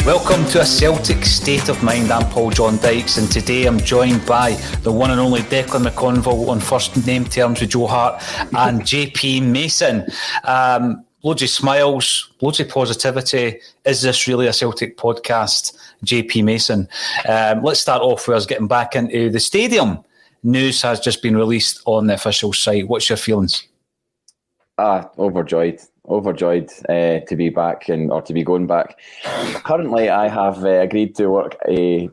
Welcome to A Celtic State of Mind. I'm Paul John Dykes, and today I'm joined by the one and only Declan McConville on first name terms with Joe Hart and JP Mason. Loads of smiles, loads of positivity. Is this really a Celtic podcast? JP Mason. Let's start off with us getting back into the stadium. News has just been released on the official site. What's your feelings? Overjoyed to be back or to be going back. Currently, I have agreed to work a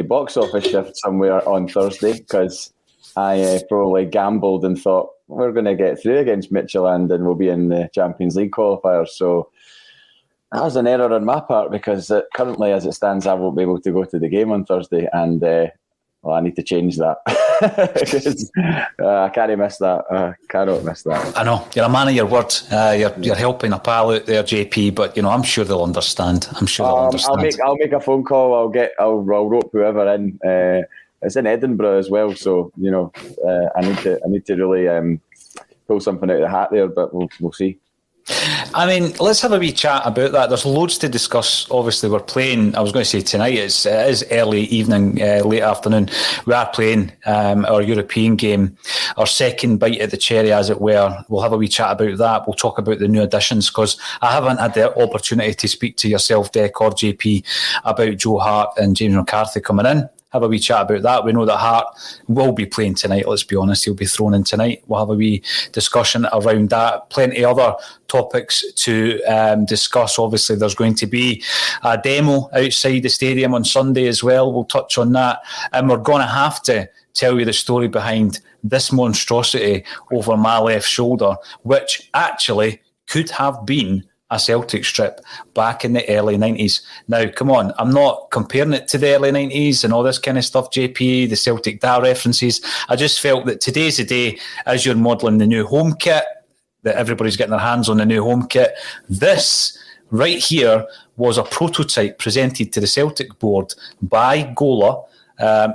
box office shift somewhere on Thursday because I probably gambled and thought we're going to get through against Midtjylland and we'll be in the Champions League qualifiers. So that was an error on my part because currently, as it stands, I won't be able to go to the game on Thursday, and I need to change that. I can't miss that. Cannot miss that. I know you're a man of your word. You're helping a pal out there, JP. But I'm sure they'll understand. I'll make a phone call. I'll rope whoever in. It's in Edinburgh as well, so I need to really pull something out of the hat there. But we'll see. I mean, let's have a wee chat about that. There's loads to discuss. Obviously, we're playing, I was going to say tonight, it is early evening, late afternoon. We are playing our European game, our second bite at the cherry, as it were. We'll have a wee chat about that. We'll talk about the new additions, because I haven't had the opportunity to speak to yourself, Dec, or JP, about Joe Hart and James McCarthy coming in. Have a wee chat about that. We know that Hart will be playing tonight, let's be honest. He'll be thrown in tonight. We'll have a wee discussion around that. Plenty other topics to discuss. Obviously, there's going to be a demo outside the stadium on Sunday as well. We'll touch on that. And we're going to have to tell you the story behind this monstrosity over my left shoulder, which actually could have been a Celtic strip back in the early 90s. Now, come on, I'm not comparing it to the early 90s and all this kind of stuff, JP, the Celtic DA references. I just felt that today's the day, as you're modelling the new home kit, that everybody's getting their hands on the new home kit. This right here was a prototype presented to the Celtic board by Gola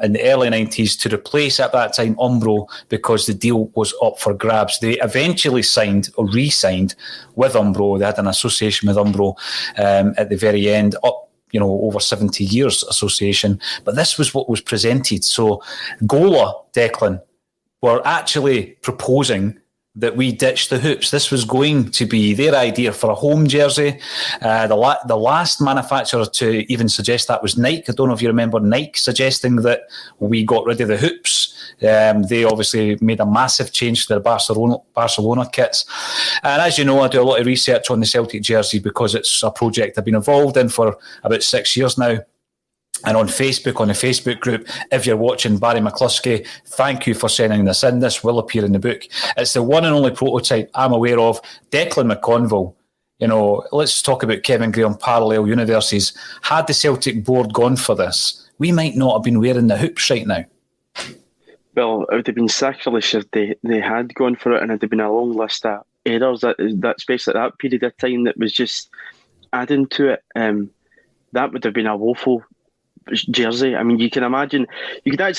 in the early 90s to replace, at that time, Umbro, because the deal was up for grabs. They eventually signed or re-signed with Umbro. They had an association with Umbro at the very end, up over 70 years association. But this was what was presented. So Gola, Declan, were actually proposing that we ditch the hoops. This was going to be their idea for a home jersey. The last manufacturer to even suggest that was Nike. I don't know if you remember Nike suggesting that we got rid of the hoops. They obviously made a massive change to their Barcelona kits. And as you know, I do a lot of research on the Celtic jersey because it's a project I've been involved in for about 6 years now. And on Facebook, on the Facebook group, if you're watching, Barry McCluskey, thank you for sending this in. This will appear in the book. It's the one and only prototype I'm aware of. Declan McConville, let's talk about Kevin Graham parallel universes. Had the Celtic board gone for this, we might not have been wearing the hoops right now. Well, it would have been sacrilege if they had gone for it, and it would have been a long list of errors, that especially at that period of time, that was just adding to it. That would have been a woeful jersey. I mean, you can actually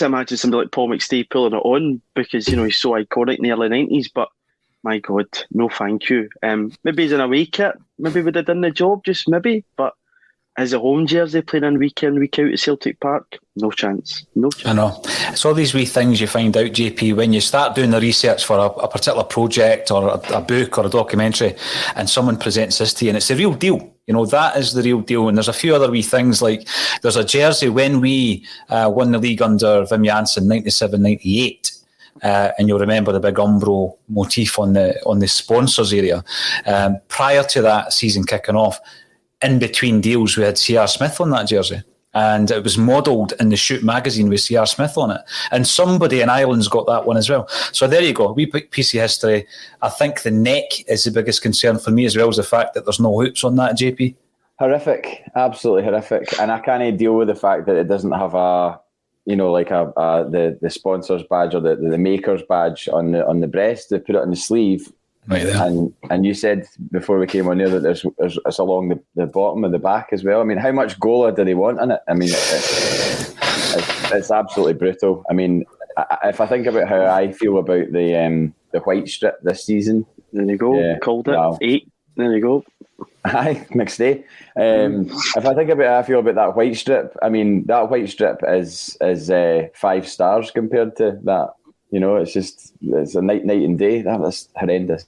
imagine somebody like Paul McStay pulling it on because he's so iconic in the early 90s. But my God, no, thank you. Maybe as an away kit, maybe would have done the job, just maybe. But as a home jersey playing in week in, week out at Celtic Park, no chance. I know. It's all these wee things you find out, JP, when you start doing the research for a particular project or a book or a documentary, and someone presents this to you, and it's the real deal. That is the real deal. And there's a few other wee things, like there's a jersey when we won the league under Wim Jansen, 97-98. And you'll remember the big Umbro motif on the sponsors area. Prior to that season kicking off, in between deals, we had C.R. Smith on that jersey. And it was modelled in the Shoot magazine with C.R. Smith on it. And somebody in Ireland's got that one as well. So there you go, a wee piece of history. I think the neck is the biggest concern for me, as well as the fact that there's no hoops on that, JP. Horrific, absolutely horrific. And I can't deal with the fact that it doesn't have the sponsors badge or the maker's badge on the breast. They put it on the sleeve. Right there. And you said before we came on there that it's along the bottom and the back as well. I mean, how much Gola do they want in it? I mean, it's absolutely brutal. I mean, if I think about how I feel about the white strip this season, there you go. Yeah, called it. Wow. 8. There you go. Aye, mixed day. If I think about how I feel about that white strip, I mean, that white strip is 5 stars compared to that. You know, it's a night and day. That was horrendous.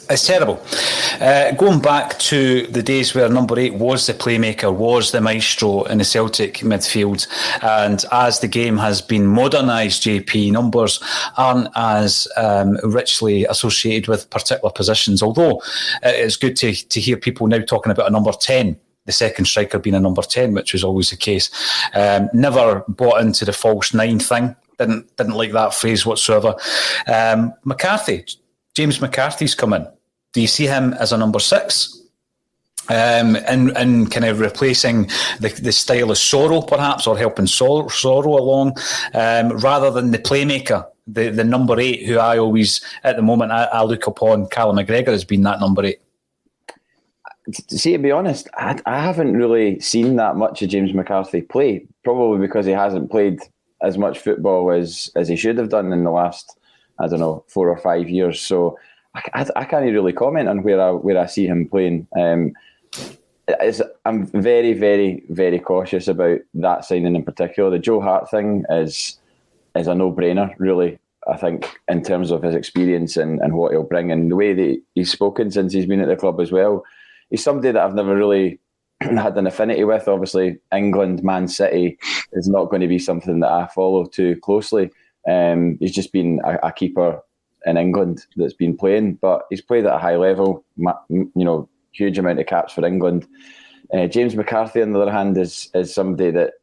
It's terrible. Going back to the days where number 8 was the playmaker, was the maestro in the Celtic midfield, and as the game has been modernised, JP, numbers aren't as richly associated with particular positions, although it's good to hear people now talking about a number 10, the second striker being a number 10, which was always the case. Never bought into the false 9 thing. Didn't like that phrase whatsoever. McCarthy, James McCarthy's come in. Do you see him as a number 6? And kind of replacing the style of Sorrow, perhaps, or helping Sorrow along, rather than the playmaker, the number 8, who I always, at the moment, I look upon Callum McGregor as being that number 8. See, to be honest, I haven't really seen that much of James McCarthy play, probably because he hasn't played as much football as he should have done in the last, 4 or 5 years. So I can't really comment on where I see him playing. I'm very, very, very cautious about that signing in particular. The Joe Hart thing is a no-brainer, really. I think in terms of his experience and what he'll bring, and the way that he's spoken since he's been at the club as well. He's somebody that I've never really had an affinity with. Obviously, England, Man City is not going to be something that I follow too closely. He's just been a keeper in England that's been playing, but he's played at a high level, huge amount of caps for England. James McCarthy, on the other hand, is somebody that,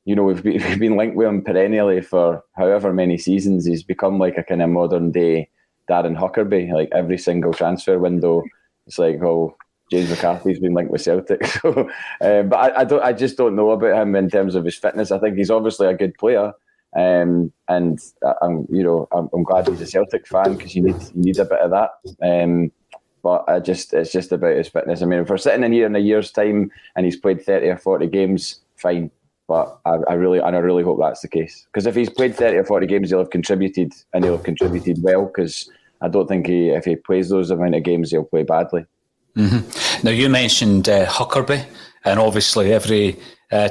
we've been linked with him perennially for however many seasons. He's become like a kind of modern day Darren Huckerby. Like every single transfer window, it's like, oh, James McCarthy's been linked with Celtic. So, but I just don't know about him in terms of his fitness. I think he's obviously a good player, and I'm glad he's a Celtic fan, because you need a bit of that. But it's just about his fitness. I mean, if we're sitting in here in a year's time and he's played 30 or 40 games, fine. But I really hope that's the case, because if he's played 30 or 40 games, he'll have contributed, and he'll have contributed well. Because I don't think if he plays those amount of games, he'll play badly. Mm-hmm. Now, you mentioned Huckerby, and obviously every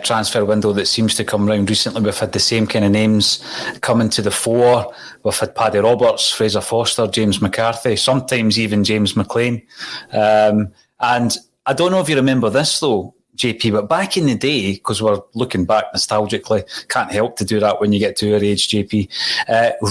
transfer window that seems to come round recently, we've had the same kind of names coming to the fore. We've had Paddy Roberts, Fraser Foster, James McCarthy, sometimes even James McLean. And I don't know if you remember this though, JP, but back in the day, because we're looking back nostalgically, can't help to do that when you get to our age, JP,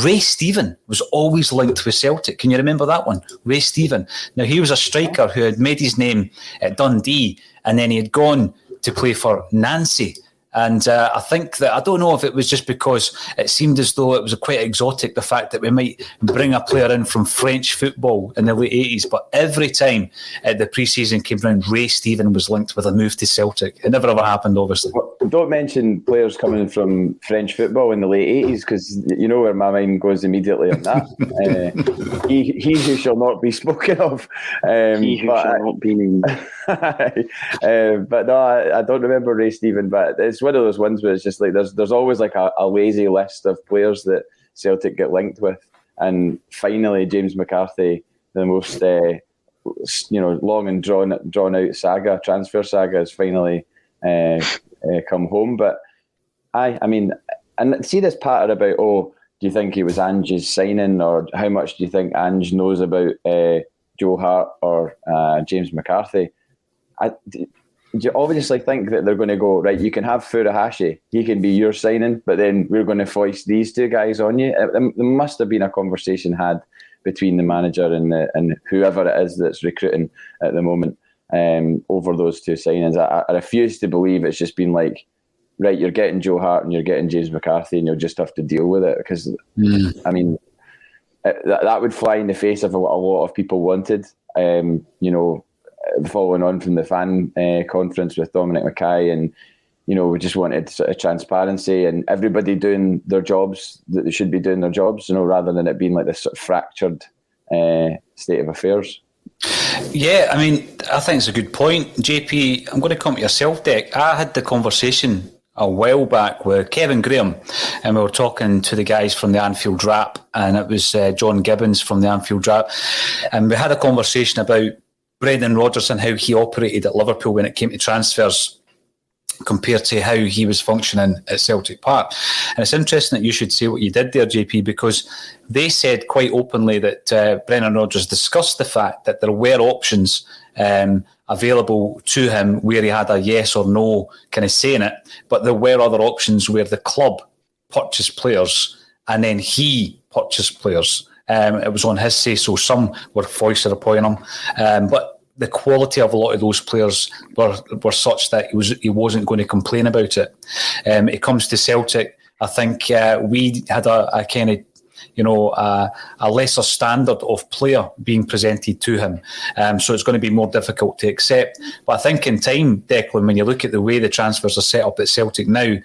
Ray Stephen was always linked with Celtic. Can you remember that one? Ray Stephen. Now, he was a striker who had made his name at Dundee, and then he had gone to play for Nancy. And I think that, I don't know if it was just because it seemed as though it was quite exotic, the fact that we might bring a player in from French football in the late 80s, but every time the pre-season came round, Ray Stephen was linked with a move to Celtic. It never ever happened, obviously. Well, don't mention players coming from French football in the late 80s, because you know where my mind goes immediately on that. He who shall not be spoken of. He who shall not be named. But no, I don't remember Ray Stephen, but it's one of those ones where it's just like there's always like a lazy list of players that Celtic get linked with, and finally James McCarthy, the most long and drawn out transfer saga, has finally come home. But I mean, and see this pattern about, do you think he was Ange's signing, or how much do you think Ange knows about Joe Hart or James McCarthy? Do you obviously think that they're going to go, right, you can have Furuhashi, he can be your signing, but then we're going to foist these two guys on you? There must have been a conversation had between the manager and whoever it is that's recruiting at the moment over those two signings. I refuse to believe it's just been like, right, you're getting Joe Hart and you're getting James McCarthy, and you'll just have to deal with it. Because, I mean, that would fly in the face of what a lot of people wanted. Following on from the fan conference with Dominic Mackay, and we just wanted sort of transparency and everybody doing their jobs that they should be doing their jobs, rather than it being like this sort of fractured state of affairs. Yeah, I mean, I think it's a good point, JP. I'm going to come to yourself, Dick. I had the conversation a while back with Kevin Graham, and we were talking to the guys from the Anfield Rap, and it was John Gibbons from the Anfield Rap, and we had a conversation about Brendan Rodgers and how he operated at Liverpool when it came to transfers compared to how he was functioning at Celtic Park. And it's interesting that you should say what you did there, JP, because they said quite openly that Brendan Rodgers discussed the fact that there were options available to him where he had a yes or no kind of say in it, but there were other options where the club purchased players and then he purchased players. It was on his say, so some were foisted upon him. But the quality of a lot of those players were such that he wasn't going to complain about it. It comes to Celtic, I think we had a kind of, a lesser standard of player being presented to him. So it's going to be more difficult to accept. But I think in time, Declan, when you look at the way the transfers are set up at Celtic now,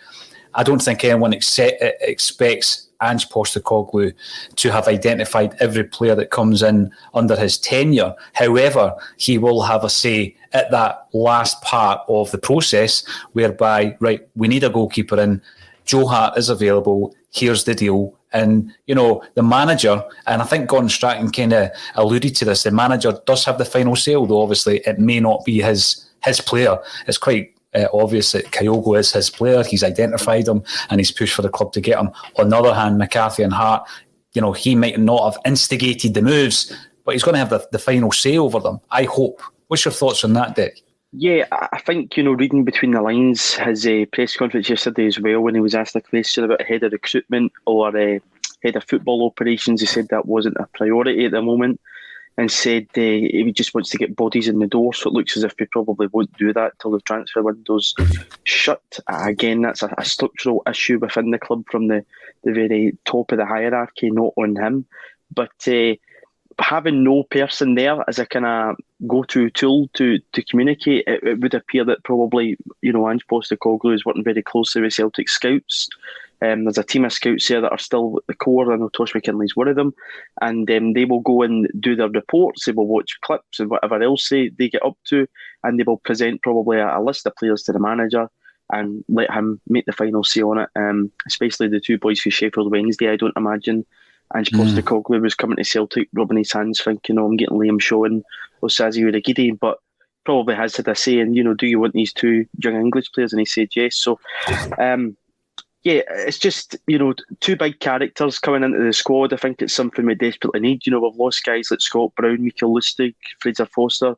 I don't think anyone expects Ange Postecoglou to have identified every player that comes in under his tenure. However, he will have a say at that last part of the process whereby, right, we need a goalkeeper in, Joe Hart is available, here's the deal. And, the manager, and I think Gordon Strachan kind of alluded to this, the manager does have the final say, although obviously it may not be his player. It's quite obvious that Kyogo is his player. He's identified him and he's pushed for the club to get him. On the other hand, McCarthy and Hart, he might not have instigated the moves, but he's going to have the final say over them, I hope. What's your thoughts on that, Dick? Yeah, I think, reading between the lines, his press conference yesterday as well, when he was asked a question about head of recruitment or head of football operations, he said that wasn't a priority at the moment, and said he just wants to get bodies in the door, so it looks as if we probably won't do that till the transfer window's shut. Again, that's a structural issue within the club from the very top of the hierarchy, not on him. But having no person there as a kind of go-to tool to communicate, it would appear that probably, Ange Postecoglou is working very closely with Celtic scouts. There's a team of scouts there that are still at the core. I know Tosh McKinley's one of them, and they will go and do their reports. They will watch clips and whatever else they get up to, and they will present probably a list of players to the manager and let him make the final say on it. Especially the two boys for Sheffield Wednesday. I don't imagine Ange Postecoglou was coming to Celtic rubbing his hands thinking, I'm getting Liam Shaw and Osazi Urhoghide, but probably has had a say in, do you want these two young English players? And he said yes. So yeah, it's just, two big characters coming into the squad. I think it's something we desperately need. We've lost guys like Scott Brown, Mikael Lustig, Fraser Foster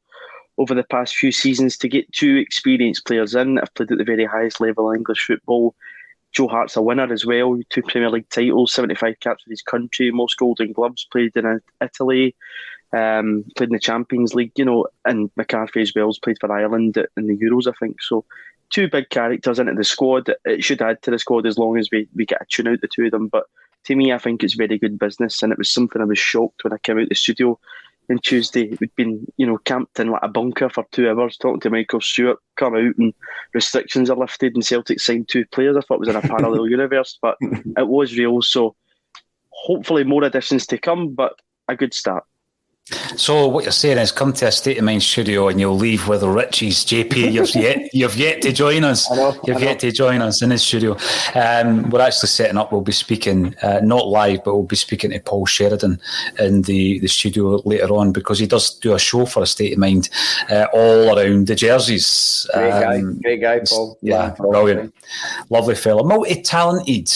over the past few seasons. To get two experienced players in that have played at the very highest level of English football. Joe Hart's a winner as well, 2 Premier League titles, 75 caps with his country, most Golden Gloves, played in Italy, played in the Champions League, and McCarthy as well has played for Ireland in the Euros, I think. So two big characters into the squad. It should add to the squad as long as we get a tune out the two of them. But to me, I think it's very good business, and it was something I was shocked when I came out the studio on Tuesday. We'd been, camped in like a bunker for 2 hours talking to Michael Stewart, come out and restrictions are lifted and Celtic signed 2 players. I thought it was in a parallel universe, but it was real. So hopefully more additions to come, but a good start. So what you're saying is come to a State of Mind studio and you'll leave with Richie's. JP, you've yet to join us. You've yet to join us in the studio. We're actually setting up. We'll be speaking, not live, but we'll be speaking to Paul Sheridan in the studio later on, because he does do a show for a State of Mind all around the jerseys. Great guy, Paul. Yeah, brilliant. Lovely fella. Multi-talented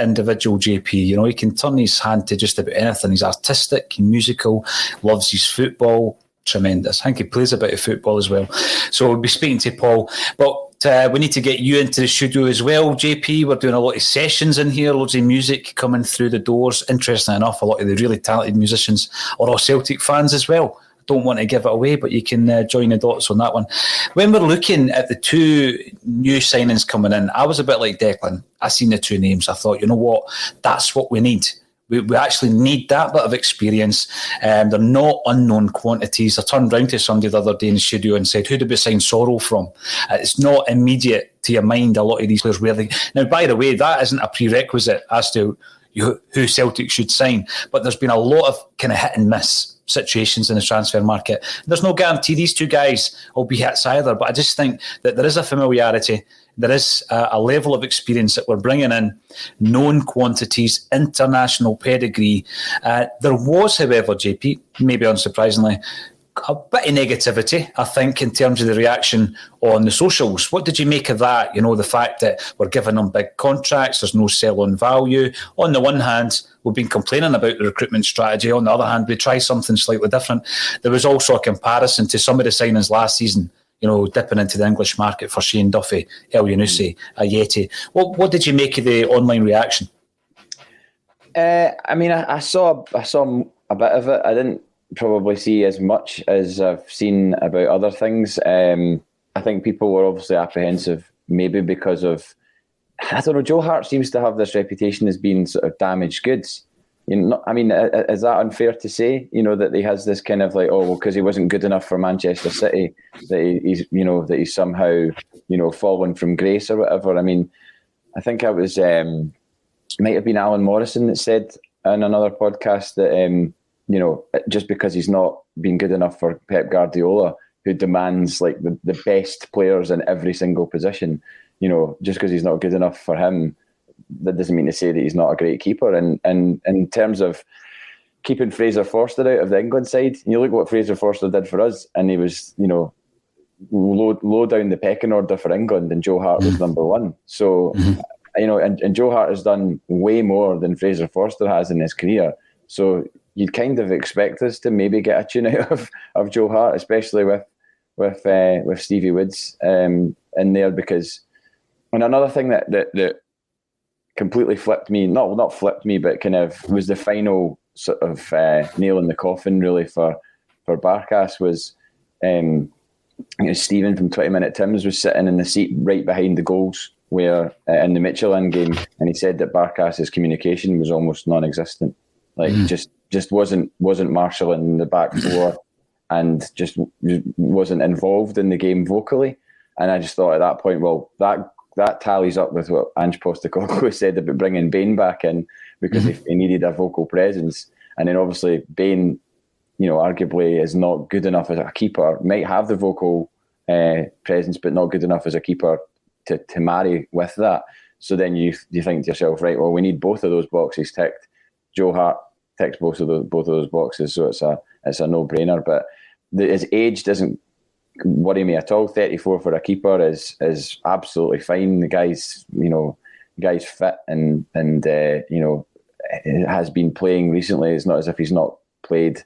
individual, JP. He can turn his hand to just about anything. He's artistic, musical, loves his football. Tremendous. I think he plays a bit of football as well. So we'll be speaking to Paul. But we need to get you into the studio as well, JP. We're doing a lot of sessions in here, loads of music coming through the doors. Interestingly enough, a lot of the really talented musicians are all Celtic fans as well. Don't want to give it away, but you can join the dots on that one. When we're looking at the 2 new signings coming in, I was a bit like Declan. I seen the 2 names. I thought, you know what? That's what we need. We actually need that bit of experience. They're not unknown quantities. I turned round to somebody the other day in the studio and said, who did we sign Sorrell from? It's not immediate to your mind, a lot of these players. Now, by the way, that isn't a prerequisite as to who Celtic should sign, but there's been a lot of kind of hit and miss situations in the transfer market. There's no guarantee these 2 guys will be hits either, but I just think that there is a familiarity. There is a level of experience that we're bringing in, known quantities, international pedigree. There was, however, JP, maybe unsurprisingly, a bit of negativity, I think, in terms of the reaction on the socials. What did you make of that? The fact that we're giving them big contracts, there's no sell-on value. On the one hand, we've been complaining about the recruitment strategy. On the other hand, we try something slightly different. There was also a comparison to some of the signings last season, dipping into the English market for Shane Duffy, El Yunusi, Ayeti. What did you make of the online reaction? I saw a bit of it. I didn't probably see as much as I've seen about other things. I think people were obviously apprehensive, maybe because of, I don't know, Joe Hart seems to have this reputation as being sort of damaged goods. Is that unfair to say? That he has this kind of like, because he wasn't good enough for Manchester City, that he's somehow, fallen from grace or whatever. I think it was, might have been Alan Morrison that said in another podcast that, just because he's not been good enough for Pep Guardiola, who demands like the best players in every single position, just because he's not good enough for him, that doesn't mean to say that he's not a great keeper. And in terms of keeping Fraser Forster out of the England side, you look what Fraser Forster did for us, and he was, low down the pecking order for England, and Joe Hart was number one. So, and Joe Hart has done way more than Fraser Forster has in his career. So you'd kind of expect us to maybe get a tune out of Joe Hart, especially with Stevie Woods in there, because. And another thing that completely flipped me, not flipped me, but kind of was the final sort of nail in the coffin really for Barkas was Stephen from 20 Minute Tims was sitting in the seat right behind the goals where in the Michelin game, and he said that Barkas's communication was almost non-existent. Like just wasn't marshalling the back four and just wasn't involved in the game vocally. And I just thought at that point, well, that tallies up with what Ange Postecoglou said about bringing Bain back in, because he needed a vocal presence. And then obviously Bain, arguably is not good enough as a keeper, might have the vocal presence, but not good enough as a keeper to marry with that. So then you think to yourself, right, well, we need both of those boxes ticked. Joe Hart ticks both of those boxes, so it's a no-brainer. But his age doesn't worry me at all. 34 for a keeper is absolutely fine. The guy's fit and has been playing recently. It's not as if he's not played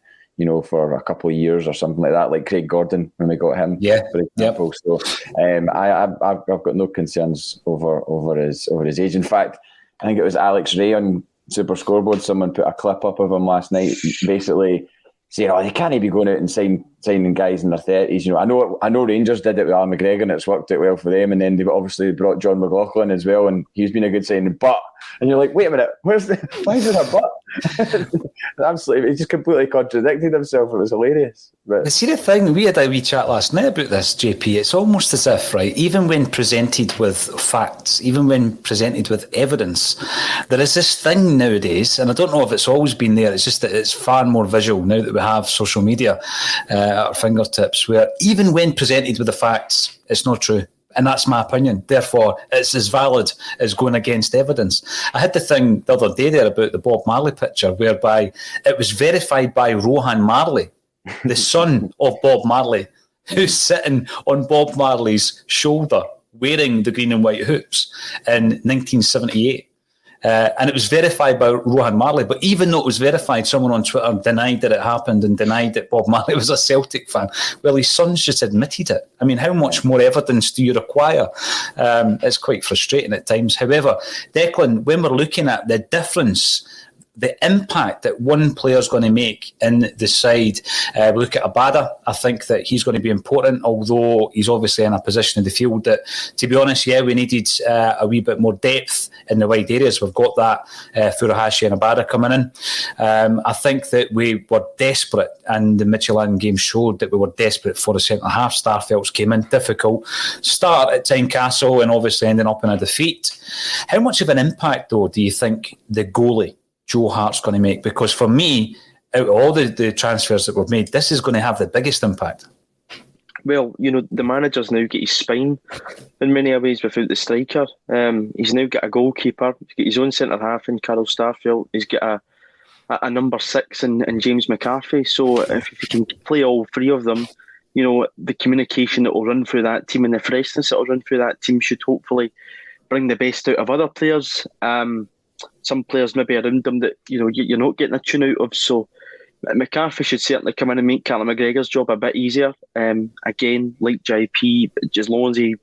for a couple of years or something like that, like Craig Gordon when we got him, for example. Yep. So I've got no concerns over his age. In fact, I think it was Alex Ray on Super Scoreboard. Someone put a clip up of him last night, basically saying, "They can't be going out and signing guys in their 30s." I know Rangers did it with Alan McGregor, and it's worked out well for them. And then they've obviously brought John McLaughlin as well, and he's been a good signing. But, and you're like, wait a minute, why is there a but? Absolutely, he just completely contradicted himself. It was hilarious. But see, the thing, we had a wee chat last night about this, JP. It's almost as if, right, even when presented with facts, even when presented with evidence, there is this thing nowadays, and I don't know if it's always been there, it's just that it's far more visual now that we have social media at our fingertips, where even when presented with the facts, it's not true. And that's my opinion. Therefore, it's as valid as going against evidence. I had the thing the other day there about the Bob Marley picture, whereby it was verified by Rohan Marley, the son of Bob Marley, who's sitting on Bob Marley's shoulder wearing the green and white hoops in 1978. And it was verified by Rohan Marley. But even though it was verified, someone on Twitter denied that it happened and denied that Bob Marley was a Celtic fan. Well, his son's just admitted it. I mean, how much more evidence do you require? It's quite frustrating at times. However, Declan, when we're looking at the difference, the impact that one player is going to make in the side, we look at Abada. I think that he's going to be important, although he's obviously in a position in the field that, to be honest, we needed a wee bit more depth in the wide areas. We've got that, Furuhashi and Abada coming in. I think that we were desperate, and the Michelin game showed that we were desperate for a centre-half. Starfelt's came in, difficult start at Tynecastle and obviously ending up in a defeat. How much of an impact, though, do you think the goalie, Joe Hart's, going to make? Because for me, out of all the transfers that we've made, this is going to have the biggest impact. Well, the manager's now got his spine in many ways without the striker. He's now got a goalkeeper. He's got his own centre-half in Carl Starfelt. He's got a number 6 in James McCarthy. So if you can play all three of them, the communication that will run through that team and the freshness that will run through that team should hopefully bring the best out of other players. Some players maybe around them that you're not getting a tune out of. So McCarthy should certainly come in and make Callum McGregor's job a bit easier. Again, like JP, as long as he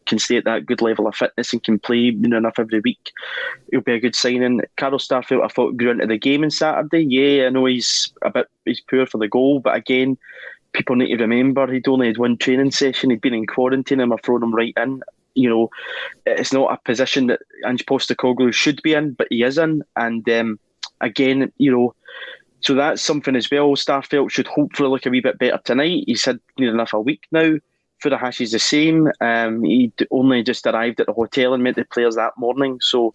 can stay at that good level of fitness and can play enough every week, he'll be a good signing. Carl Starfelt, I thought, grew into the game on Saturday. Yeah, I know he's poor for the goal, but again, people need to remember he'd only had one training session. He'd been in quarantine and we're throwing him right in. It's not a position that Ange Postecoglou should be in, but he is in. And again, so that's something as well. Starfelt should hopefully look a wee bit better tonight. He's had near enough a week now. Furuhashi is the same. He only just arrived at the hotel and met the players that morning. So,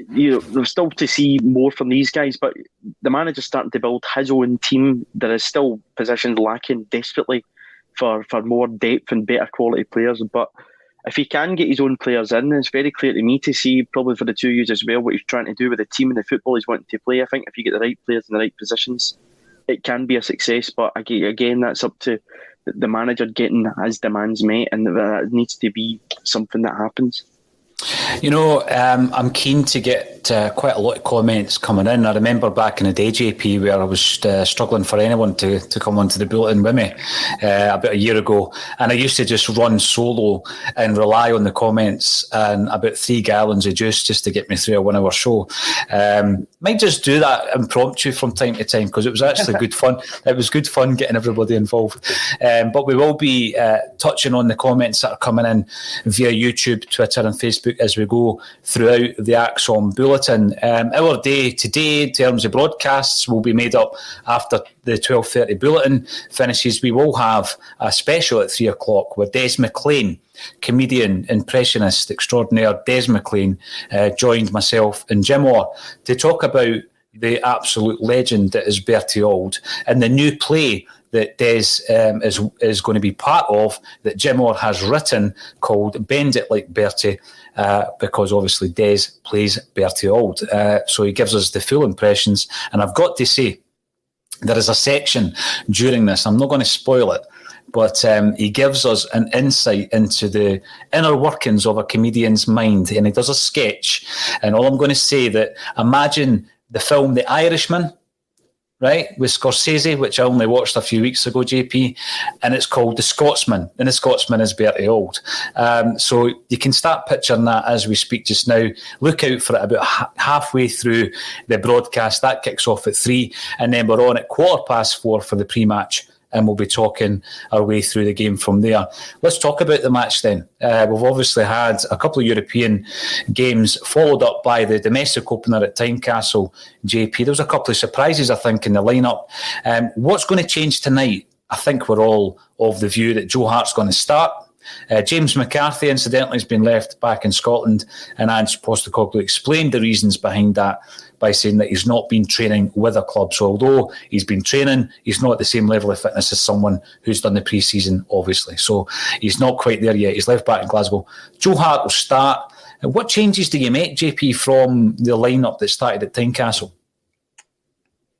there's still to see more from these guys. But the manager's starting to build his own team. There is still positions lacking desperately for more depth and better quality players. But if he can get his own players in, it's very clear to me to see, probably for the 2 years as well, what he's trying to do with the team and the football he's wanting to play. I think if you get the right players in the right positions, it can be a success. But again, that's up to the manager getting his demands met, and that needs to be something that happens. I'm keen to get quite a lot of comments coming in. I remember back in the day, JP, where I was struggling for anyone to come onto the Bulletin with me about a year ago, and I used to just run solo and rely on the comments and about 3 gallons of juice just to get me through a 1 hour show. Might just do that impromptu from time to time, because it was actually good fun. It was good fun getting everybody involved. But we will be touching on the comments that are coming in via YouTube, Twitter and Facebook as we go throughout the AXOM Bulletin. Our day today, in terms of broadcasts, will be made up after the 12:30 Bulletin finishes. We will have a special at 3 o'clock with Des McLean, comedian, impressionist extraordinaire Des McLean, joined myself and Jim Orr to talk about the absolute legend that is Bertie Auld and the new play that Des is going to be part of, that Jim Orr has written, called Bend It Like Bertie, because obviously Des plays Bertie Auld. So he gives us the full impressions. And I've got to say, there is a section during this, I'm not going to spoil it, but he gives us an insight into the inner workings of a comedian's mind. And he does a sketch. And all I'm going to say that, imagine the film The Irishman, right, with Scorsese, which I only watched a few weeks ago, JP, and it's called The Scotsman, and The Scotsman is Bertie Auld. So you can start picturing that as we speak just now. Look out for it about halfway through the broadcast. That kicks off at 3, and then we're on at 4:15 for the pre-match, and we'll be talking our way through the game from there. Let's talk about the match then. We've obviously had a couple of European games followed up by the domestic opener at Tynecastle, JP. There was a couple of surprises, I think, in the lineup. What's going to change tonight? I think we're all of the view that Joe Hart's going to start. James McCarthy, incidentally, has been left back in Scotland, and Ange Postecoglou explained the reasons behind that by saying that he's not been training with a club. So although he's been training, he's not at the same level of fitness as someone who's done the pre-season, obviously. So he's not quite there yet. He's left back in Glasgow. Joe Hart will start. What changes do you make, JP, from the lineup that started at Tynecastle?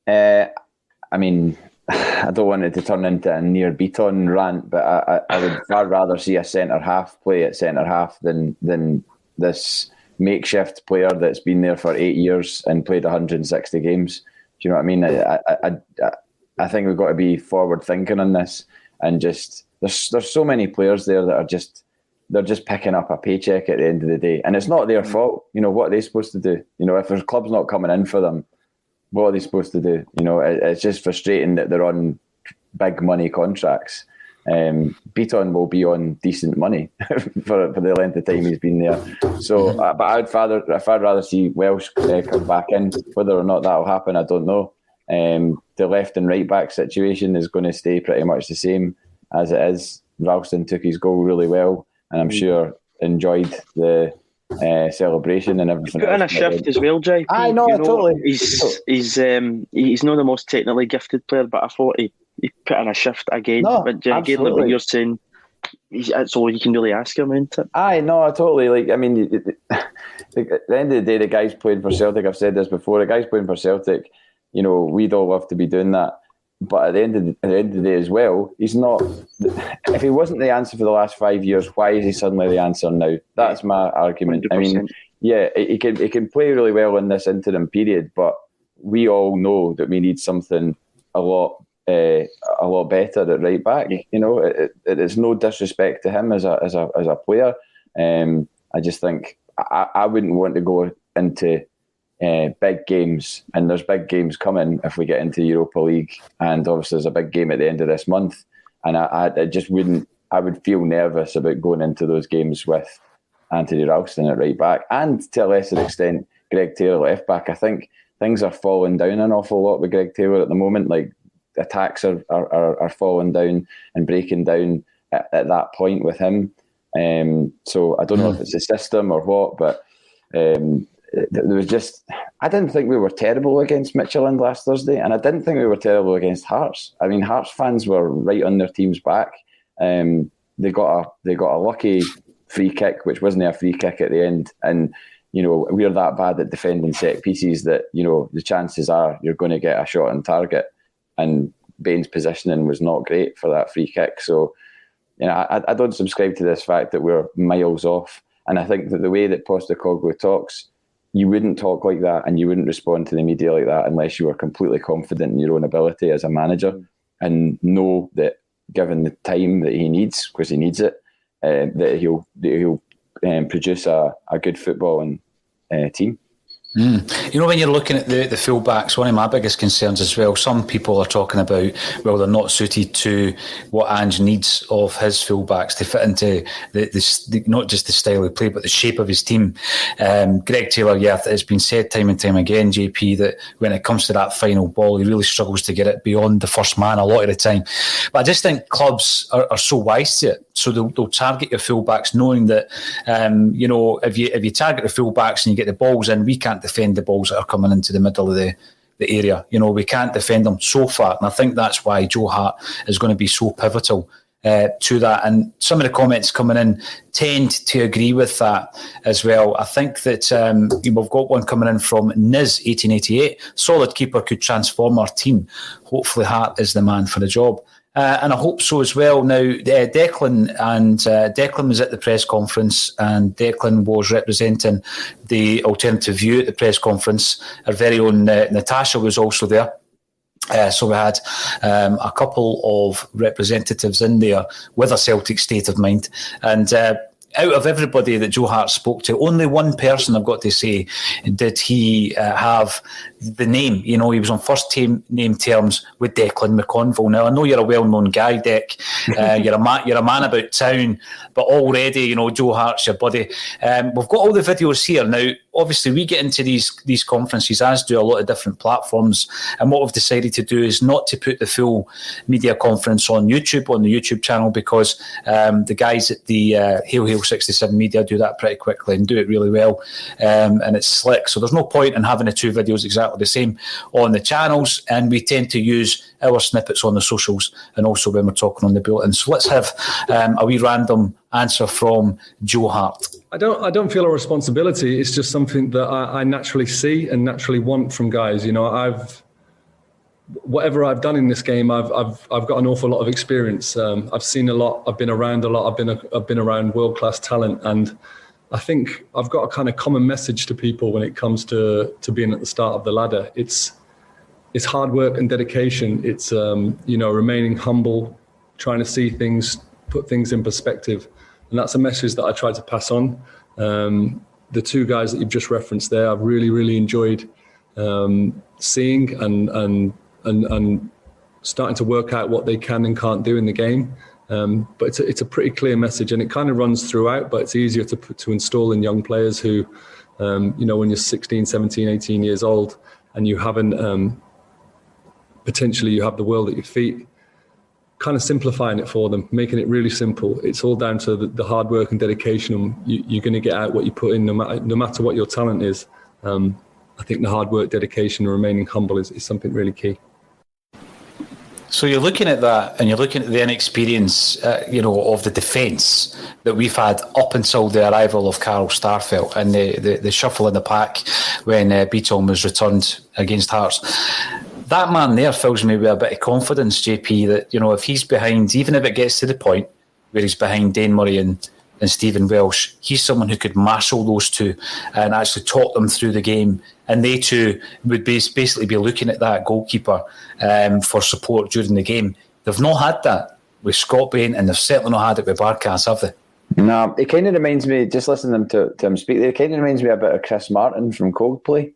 I mean, I don't want it to turn into a near Beaton rant, but I would far rather see a centre-half play at centre-half than this makeshift player that's been there for 8 years and played 160 games. Do you know what I mean? I think we've got to be forward thinking on this, and just there's so many players there that are just picking up a paycheck at the end of the day, and it's not their fault. What are they supposed to do? If there's clubs not coming in for them, what are they supposed to do? It's just frustrating that they're on big money contracts. Beaton will be on decent money for the length of time he's been there. So, but I'd rather see Welsh come back in. Whether or not that will happen, I don't know. The left and right back situation is going to stay pretty much the same as it is. Ralston took his goal really well, and I'm sure enjoyed the celebration and everything. He's put in a shift as well, JP. I know, totally. He's not the most technically gifted player, but I thought he put in a shift again. No, but again, like what you're saying, that's all you can really ask him, isn't it? I totally. I mean, at the end of the day, the guy's playing for Celtic. I've said this before. The guy's playing for Celtic. we'd all love to be doing that. But at the end of the day as well, he's not. If he wasn't the answer for the last 5 years, why is he suddenly the answer now? That's my argument. 100%. I mean, yeah, he can play really well in this interim period, but we all know that we need something a lot better at right back. It's no disrespect to him as a player. I just think I wouldn't want to go into big games, and there's big games coming if we get into the Europa League, and obviously there's a big game at the end of this month, and I just wouldn't. I would feel nervous about going into those games with Anthony Ralston at right back, and to a lesser extent Greg Taylor left back. I think things are falling down an awful lot with Greg Taylor at the moment. Like, attacks are falling down and breaking down at that point with him. So I don't know if it's a system or what, but there was just, I didn't think we were terrible against Midtjylland last Thursday, and I didn't think we were terrible against Hearts. I mean, Hearts fans were right on their team's back. They got a lucky free kick, which wasn't a free kick at the end, and we're that bad at defending set pieces that the chances are you're going to get a shot on target, and Bain's positioning was not great for that free kick. So I don't subscribe to this fact that we're miles off, and I think that the way that Postecoglou talks, you wouldn't talk like that and you wouldn't respond to the media like that unless you were completely confident in your own ability as a manager and know that given the time that he needs, because he needs it, that he'll produce a good footballing team. When you're looking at the fullbacks, one of my biggest concerns as well, some people are talking about, well, they're not suited to what Ange needs of his fullbacks to fit into the not just the style of play, but the shape of his team. Greg Taylor, it's been said time and time again, JP, that when it comes to that final ball, he really struggles to get it beyond the first man a lot of the time. But I just think clubs are so wise to it. So they'll target your fullbacks, knowing that if you target the fullbacks and you get the balls in, we can't defend the balls that are coming into the middle of the area. We can't defend them so far, and I think that's why Joe Hart is going to be so pivotal to that. And some of the comments coming in tend to agree with that as well. I think that we've got one coming in from Niz 1888. Solid keeper could transform our team. Hopefully Hart is the man for the job. And I hope so as well. Now, Declan was at the press conference, and Declan was representing the alternative view at the press conference. Our very own Natasha was also there. So we had a couple of representatives in there with a Celtic State of Mind. And out of everybody that Joe Hart spoke to, only one person, I've got to say, did he have the name. He was on first name terms with Declan McConville. Now, I know you're a well-known guy, Dec. You're a man about town, but already, Joe Hart's your buddy. We've got all the videos here. Now, obviously, we get into these conferences, as do a lot of different platforms, and what we've decided to do is not to put the full media conference on the YouTube channel, because the guys at the Hail 67 Media do that pretty quickly and do it really well, and it's slick. So there's no point in having the two videos exactly the same on the channels, and we tend to use our snippets on the socials and also when we're talking on the bulletin. So let's have a wee random answer from Joe Hart. I don't feel a responsibility. It's just something that I naturally see and naturally want from guys. Whatever I've done in this game, I've got an awful lot of experience. I've seen a lot. I've been around a lot. I've been around world-class talent, and I think I've got a kind of common message to people when it comes to being at the start of the ladder. It's hard work and dedication. It's remaining humble, trying to see things, put things in perspective, and that's a message that I try to pass on. The two guys that you've just referenced there, I've really, really enjoyed seeing and starting to work out what they can and can't do in the game. But it's a pretty clear message, and it kind of runs throughout, but it's easier to install in young players who, when you're 16, 17, 18 years old and you haven't, potentially you have the world at your feet, kind of simplifying it for them, making it really simple. It's all down to the hard work and dedication, and you're going to get out what you put in no matter what your talent is. I think the hard work, dedication, and remaining humble is something really key. So you're looking at that, and you're looking at the inexperience, of the defence that we've had up until the arrival of Carl Starfelt and the shuffle in the pack when Beaton was returned against Hearts. that man there fills me with a bit of confidence, JP, that, you know, if he's behind, even if it gets to the point where he's behind Dane Murray and Stephen Welsh, he's someone who could marshal those two and actually talk them through the game. And they too would basically be looking at that goalkeeper for support during the game. They've not had that with Scott Bain, and they've certainly not had it with Barkas, have they? No, it kind of reminds me, just listening to him speak, it kind of reminds me a bit of Chris Martin from Coldplay.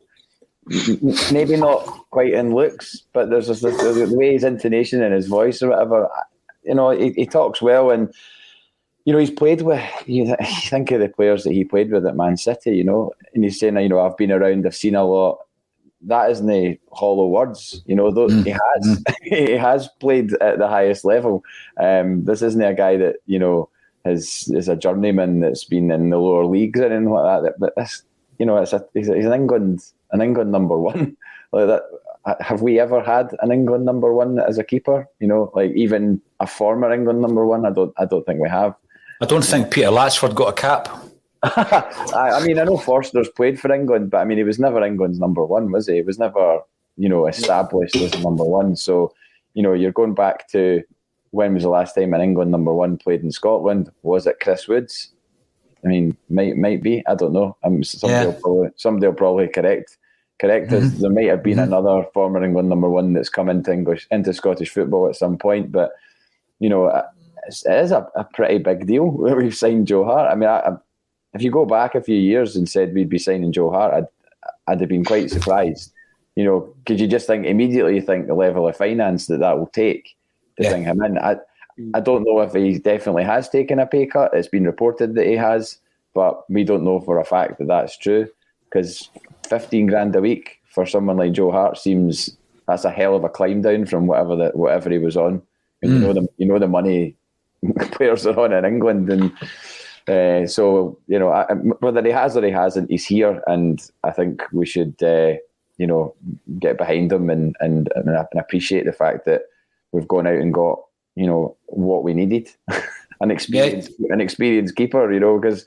Maybe not quite in looks, but there's just the way his intonation and his voice or whatever, you know, he talks well. And you know, he's played with, you think of the players that he played with at Man City, you know, and he's saying, you know, I've been around, I've seen a lot. That isn't the hollow words, you know, he has played at the highest level. This isn't a guy that, you know, is a journeyman that's been in the lower leagues or anything like that. But this, you know, he's an England number one. Like that. Have we ever had an England number one as a keeper? You know, like even a former England number one. I don't think we have. I don't think Peter Latchford got a cap. I mean, I know Forster's played for England, but I mean, he was never England's number one, was he? He was never, you know, established as number one. So, you know, you're going back to when was the last time an England number one played in Scotland? Was it Chris Woods? I mean, might be. I don't know. Somebody will probably correct us. There might have been another former England number one that's come into Scottish football at some point, but you know, it is a pretty big deal that we've signed Joe Hart. I mean, if you go back a few years and said we'd be signing Joe Hart, I'd have been quite surprised. You know, because you just immediately think the level of finance that will take to bring him in. I don't know if he definitely has taken a pay cut. It's been reported that he has, but we don't know for a fact that that's true, because 15 grand a week for someone like Joe Hart that's a hell of a climb down from whatever he was on. And you know the money players are on in England, and so you know, whether he has or he hasn't, he's here, and I think we should you know, get behind him and appreciate the fact that we've gone out and got, you know, what we needed. an experienced keeper, you know, because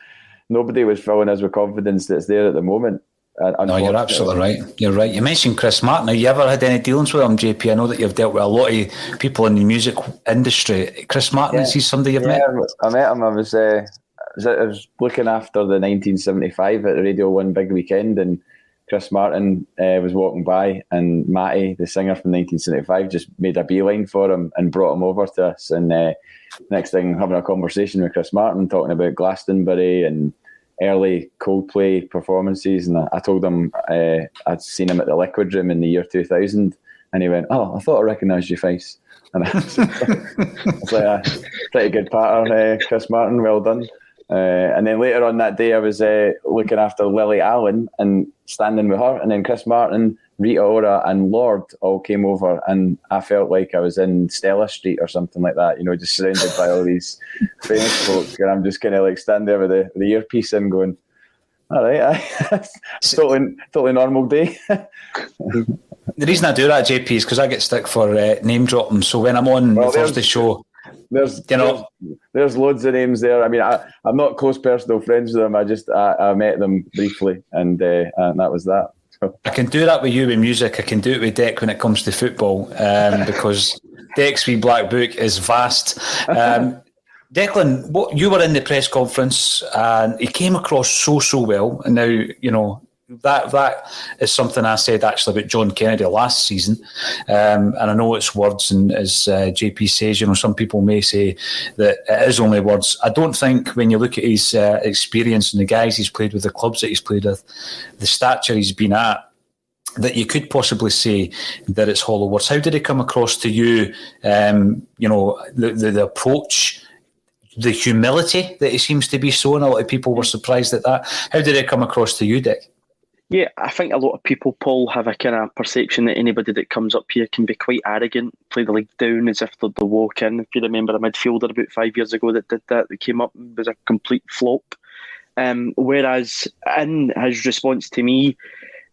nobody was filling us with confidence that's there at the moment. No, you're absolutely right. You're right. You mentioned Chris Martin. Have you ever had any dealings with him, JP? I know that you've dealt with a lot of people in the music industry. Chris Martin, is he somebody you've met? I met him. I was looking after the 1975 at the Radio 1 big weekend, and Chris Martin was walking by, and Matty, the singer from 1975, just made a beeline for him and brought him over to us. And next thing, having a conversation with Chris Martin, talking about Glastonbury and early Coldplay performances, and I told him I'd seen him at the Liquid Room in the year 2000, and he went, "Oh, I thought I recognised your face." And I was like, pretty good patter, Chris Martin, well done. And then later on that day, I was looking after Lily Allen and standing with her, and then Chris Martin, Rita Ora and Lord all came over, and I felt like I was in Stella Street or something like that, you know, just surrounded by all these famous folk, and I'm just kind of like standing there with the earpiece in going, all right, totally normal day. The reason I do that, JP, is because I get stick for name dropping. So when I'm on the Thursday show, there's loads of names there. I mean, I'm not close personal friends with them. I met them briefly, and that was that. So. I can do that with you with music. I can do it with Dec when it comes to football, because Dec's wee black book is vast. Declan, you were in the press conference, and he came across so well. And now, you know, that is something I said actually about John Kennedy last season, and I know it's words, and as JP says, you know, some people may say that it is only words. I don't think when you look at his experience and the guys he's played with, the clubs that he's played with, the stature he's been at, that you could possibly say that it's hollow words. How did it come across to you? You know, the approach, the humility that he seems to be showing. A lot of people were surprised at that. How did it come across to you, Dick? Yeah, I think a lot of people, Paul, have a kind of perception that anybody that comes up here can be quite arrogant, play the league down as if they're the walk in. If you remember a midfielder about 5 years ago that did that came up and was a complete flop. Whereas in his response to me,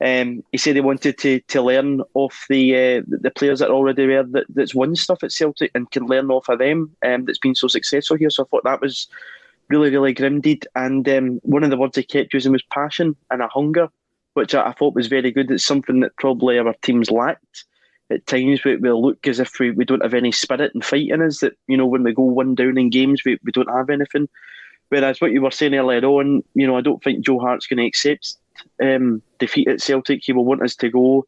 he said he wanted to learn off the players that are already there that's won stuff at Celtic and can learn off of them, that's been so successful here. So I thought that was really, really grounded. And one of the words he kept using was passion and a hunger, which I thought was very good. It's something that probably our teams lacked at times we look as if we don't have any spirit and fight in us, that, when we go one down in games, we don't have anything. Whereas what you were saying earlier on, I don't think Joe Hart's going to accept defeat at Celtic. He will want us to go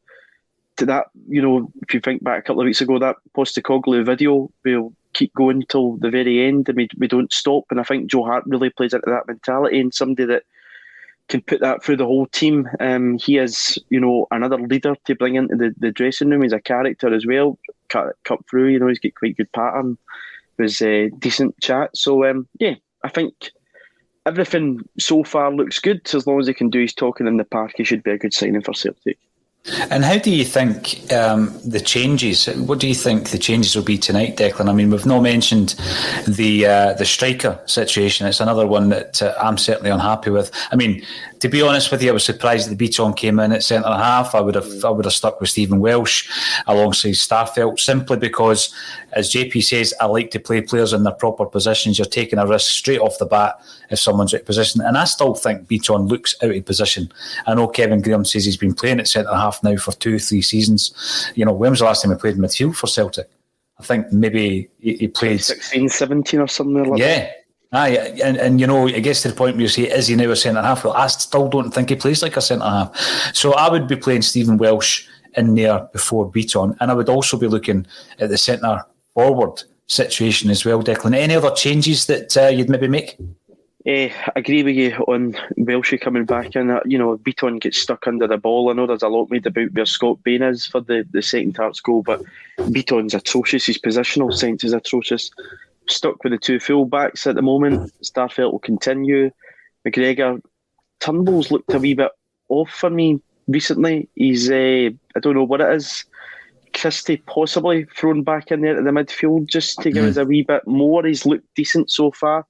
to that, if you think back a couple of weeks ago, that Postecoglou video, we'll keep going till the very end and we don't stop. And I think Joe Hart really plays into that mentality, and somebody that can put that through the whole team. He is, another leader to bring into the dressing room. He's a character as well. Cut through, he's got quite good pattern. It was a decent chat. So, I think everything so far looks good. As long as he can do his talking in the park, he should be a good signing for Celtic. And how do you think the changes? What do you think the changes will be tonight, Declan? I mean, we've not mentioned the striker situation. It's another one that I'm certainly unhappy with. I mean, to be honest with you, I was surprised that Beaton came in at centre half. I would have stuck with Stephen Welsh alongside Starfelt, simply because, as JP says, I like to play players in their proper positions. You're taking a risk straight off the bat if someone's out of position, and I still think Beaton looks out of position. I know Kevin Graham says he's been playing at centre half now for 2-3 seasons. When was the last time he played midfield for Celtic? I think maybe he played 16, 17 or something like that. And it gets to the point where you say, is he now a centre half? Well, I still don't think he plays like a centre half. So I would be playing Stephen Welsh in there before Beaton, and I would also be looking at the centre forward situation as well. Declan, any other changes that you'd maybe make? I agree with you on Welsh coming back in. If Beaton gets stuck under the ball, I know there's a lot made about where Scott Bain is for the second Hearts goal, but Beaton's atrocious. His positional sense is atrocious. Stuck with the two full-backs at the moment. Starfelt will continue. McGregor. Turnbull's looked a wee bit off for me recently. He's, I don't know what it is. Christie possibly thrown back in there at the midfield just to give us a wee bit more. He's looked decent so far.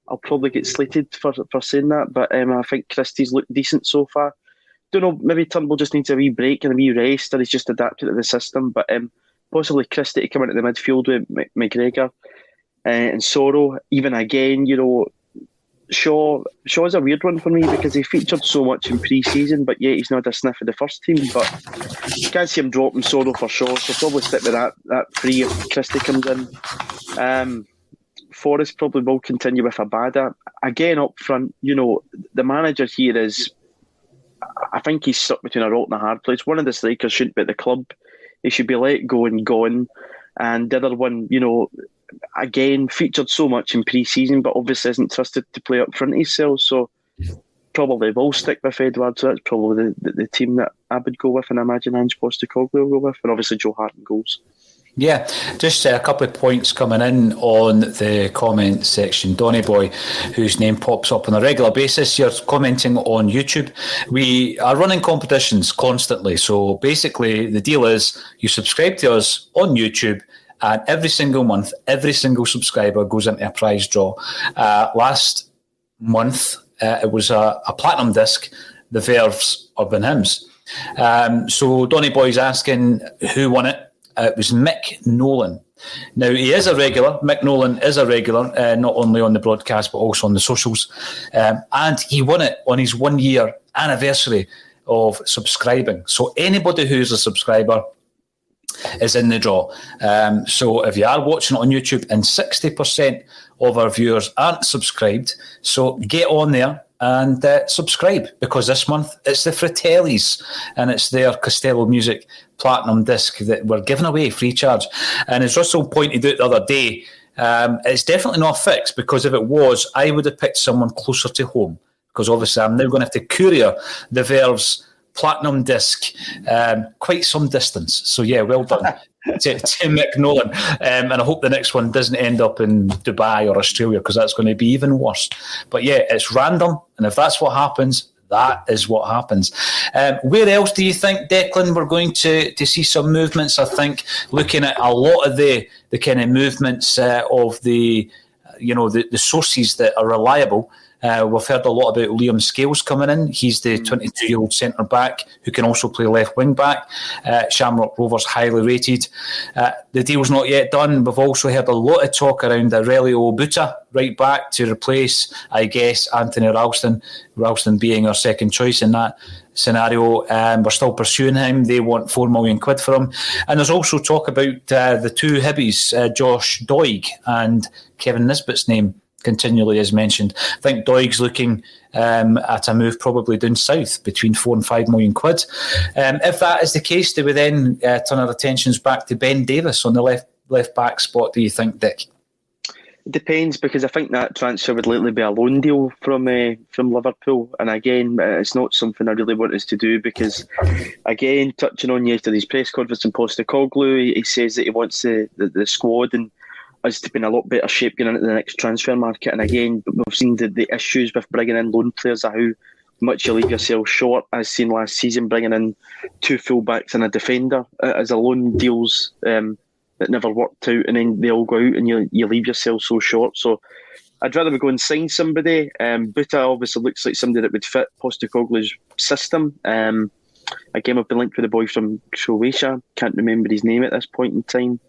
I'll probably get slated for saying that, but I think Christie's looked decent so far. Don't know, maybe Turnbull just needs a wee break and a wee rest, or he's just adapted to the system, but possibly Christie to come into the midfield with McGregor and Sorrow. Even again, Shaw's a weird one for me because he featured so much in pre-season, but yet he's not a sniff of the first team. But you can't see him dropping Sorrow for Shaw, so probably stick with that three if Christie comes in. Forrest probably will continue with Abada. Again, up front, the manager here is, I think he's stuck between a rock and a hard place. One of the strikers shouldn't be at the club. He should be let go and gone. And the other one, again, featured so much in pre-season, but obviously isn't trusted to play up front himself. So probably will stick with Edward. So that's probably the team that I would go with, and I imagine Ange Postecoglou will go with, and obviously Joe Hart in goals. Yeah, just a couple of points coming in on the comment section. Donny Boy, whose name pops up on a regular basis, you're commenting on YouTube. We are running competitions constantly. So basically the deal is you subscribe to us on YouTube, and every single month, every single subscriber goes into a prize draw. Last month, it was a platinum disc, The Verve's Urban Hymns. So Donny Boy's asking who won it. It was Mick Nolan. Now, he is a regular. Mick Nolan is a regular, not only on the broadcast, but also on the socials. And he won it on his 1 year anniversary of subscribing. So anybody who's a subscriber is in the draw. So if you are watching it on YouTube, and 60% of our viewers aren't subscribed, so get on there and subscribe, because this month it's the Fratellis and it's their Costello Music Platinum disc that we're giving away free charge. And as Russell pointed out the other day, it's definitely not fixed, because if it was, I would have picked someone closer to home, because obviously I'm now going to have to courier the Verve's Platinum disc quite some distance. So yeah, well done to Mick Nolan. And I hope the next one doesn't end up in Dubai or Australia, because that's going to be even worse. But yeah, it's random, and if that's what happens, that is what happens. Where else do you think, Declan, we're going to see some movements? I think looking at a lot of the kind of movements of the sources that are reliable, We've heard a lot about Liam Scales coming in. He's the 22-year-old centre-back who can also play left wing-back. Shamrock Rovers highly rated. The deal's not yet done. We've also heard a lot of talk around Aurelio Buta, right back, to replace, I guess, Anthony Ralston. Ralston being our second choice in that scenario. We're still pursuing him. They want £4 million for him. And there's also talk about the two Hibbies, Josh Doig and Kevin Nisbet's name continually is mentioned. I think Doig's looking at a move probably down south between £4 and £5 million. If that is the case, do we then turn our attentions back to Ben Davis on the left back spot, do you think, Dick? It depends, because I think that transfer would likely be a loan deal from Liverpool, and again, it's not something I really want us to do, because again, touching on yesterday's press conference in Postecoglou, he says that he wants the squad and us to be in a lot better shape going into the next transfer market. And again, we've seen the issues with bringing in loan players, how much you leave yourself short, as seen last season, bringing in two full-backs and a defender as a loan deals that never worked out, and then they all go out and you leave yourself so short. So I'd rather we go and sign somebody. Buta obviously looks like somebody that would fit Postecoglou's system. Again, I've been linked with a boy from Croatia, can't remember his name at this point in time,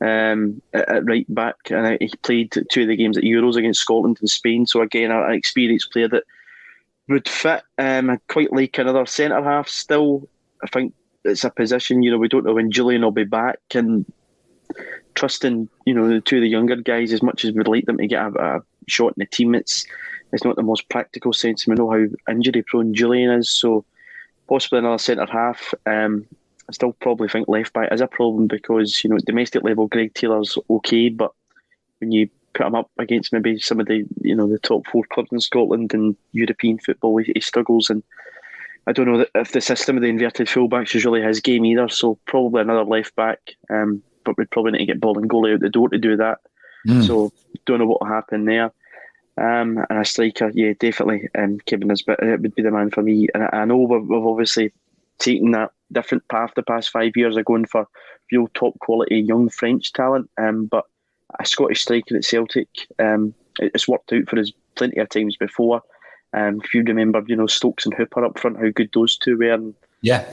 at right back, and he played two of the games at Euros against Scotland and Spain. So again, an experienced player that would fit. I quite like another centre half still. I think it's a position, we don't know when Julian will be back, and trusting, the two of the younger guys as much as we'd like them to get a shot in the team, it's not the most practical sense. We know how injury prone Julian is, so possibly another centre half. I still probably think left back is a problem, because at domestic level Greg Taylor's okay, but when you put him up against maybe some of the the top four clubs in Scotland and European football, he struggles. And I don't know if the system of the inverted fullbacks is really his game either, so probably another left back. But we'd probably need to get ball and goalie out the door to do that. So don't know what will happen there. And a striker, yeah, definitely. Kevin Nisbet would be the man for me. And I know we've obviously taken that different path the past 5 years of going for real top quality young French talent. But a Scottish striker at Celtic, it's worked out for us plenty of times before. If you remember, Stokes and Hooper up front, how good those two were. And, yeah,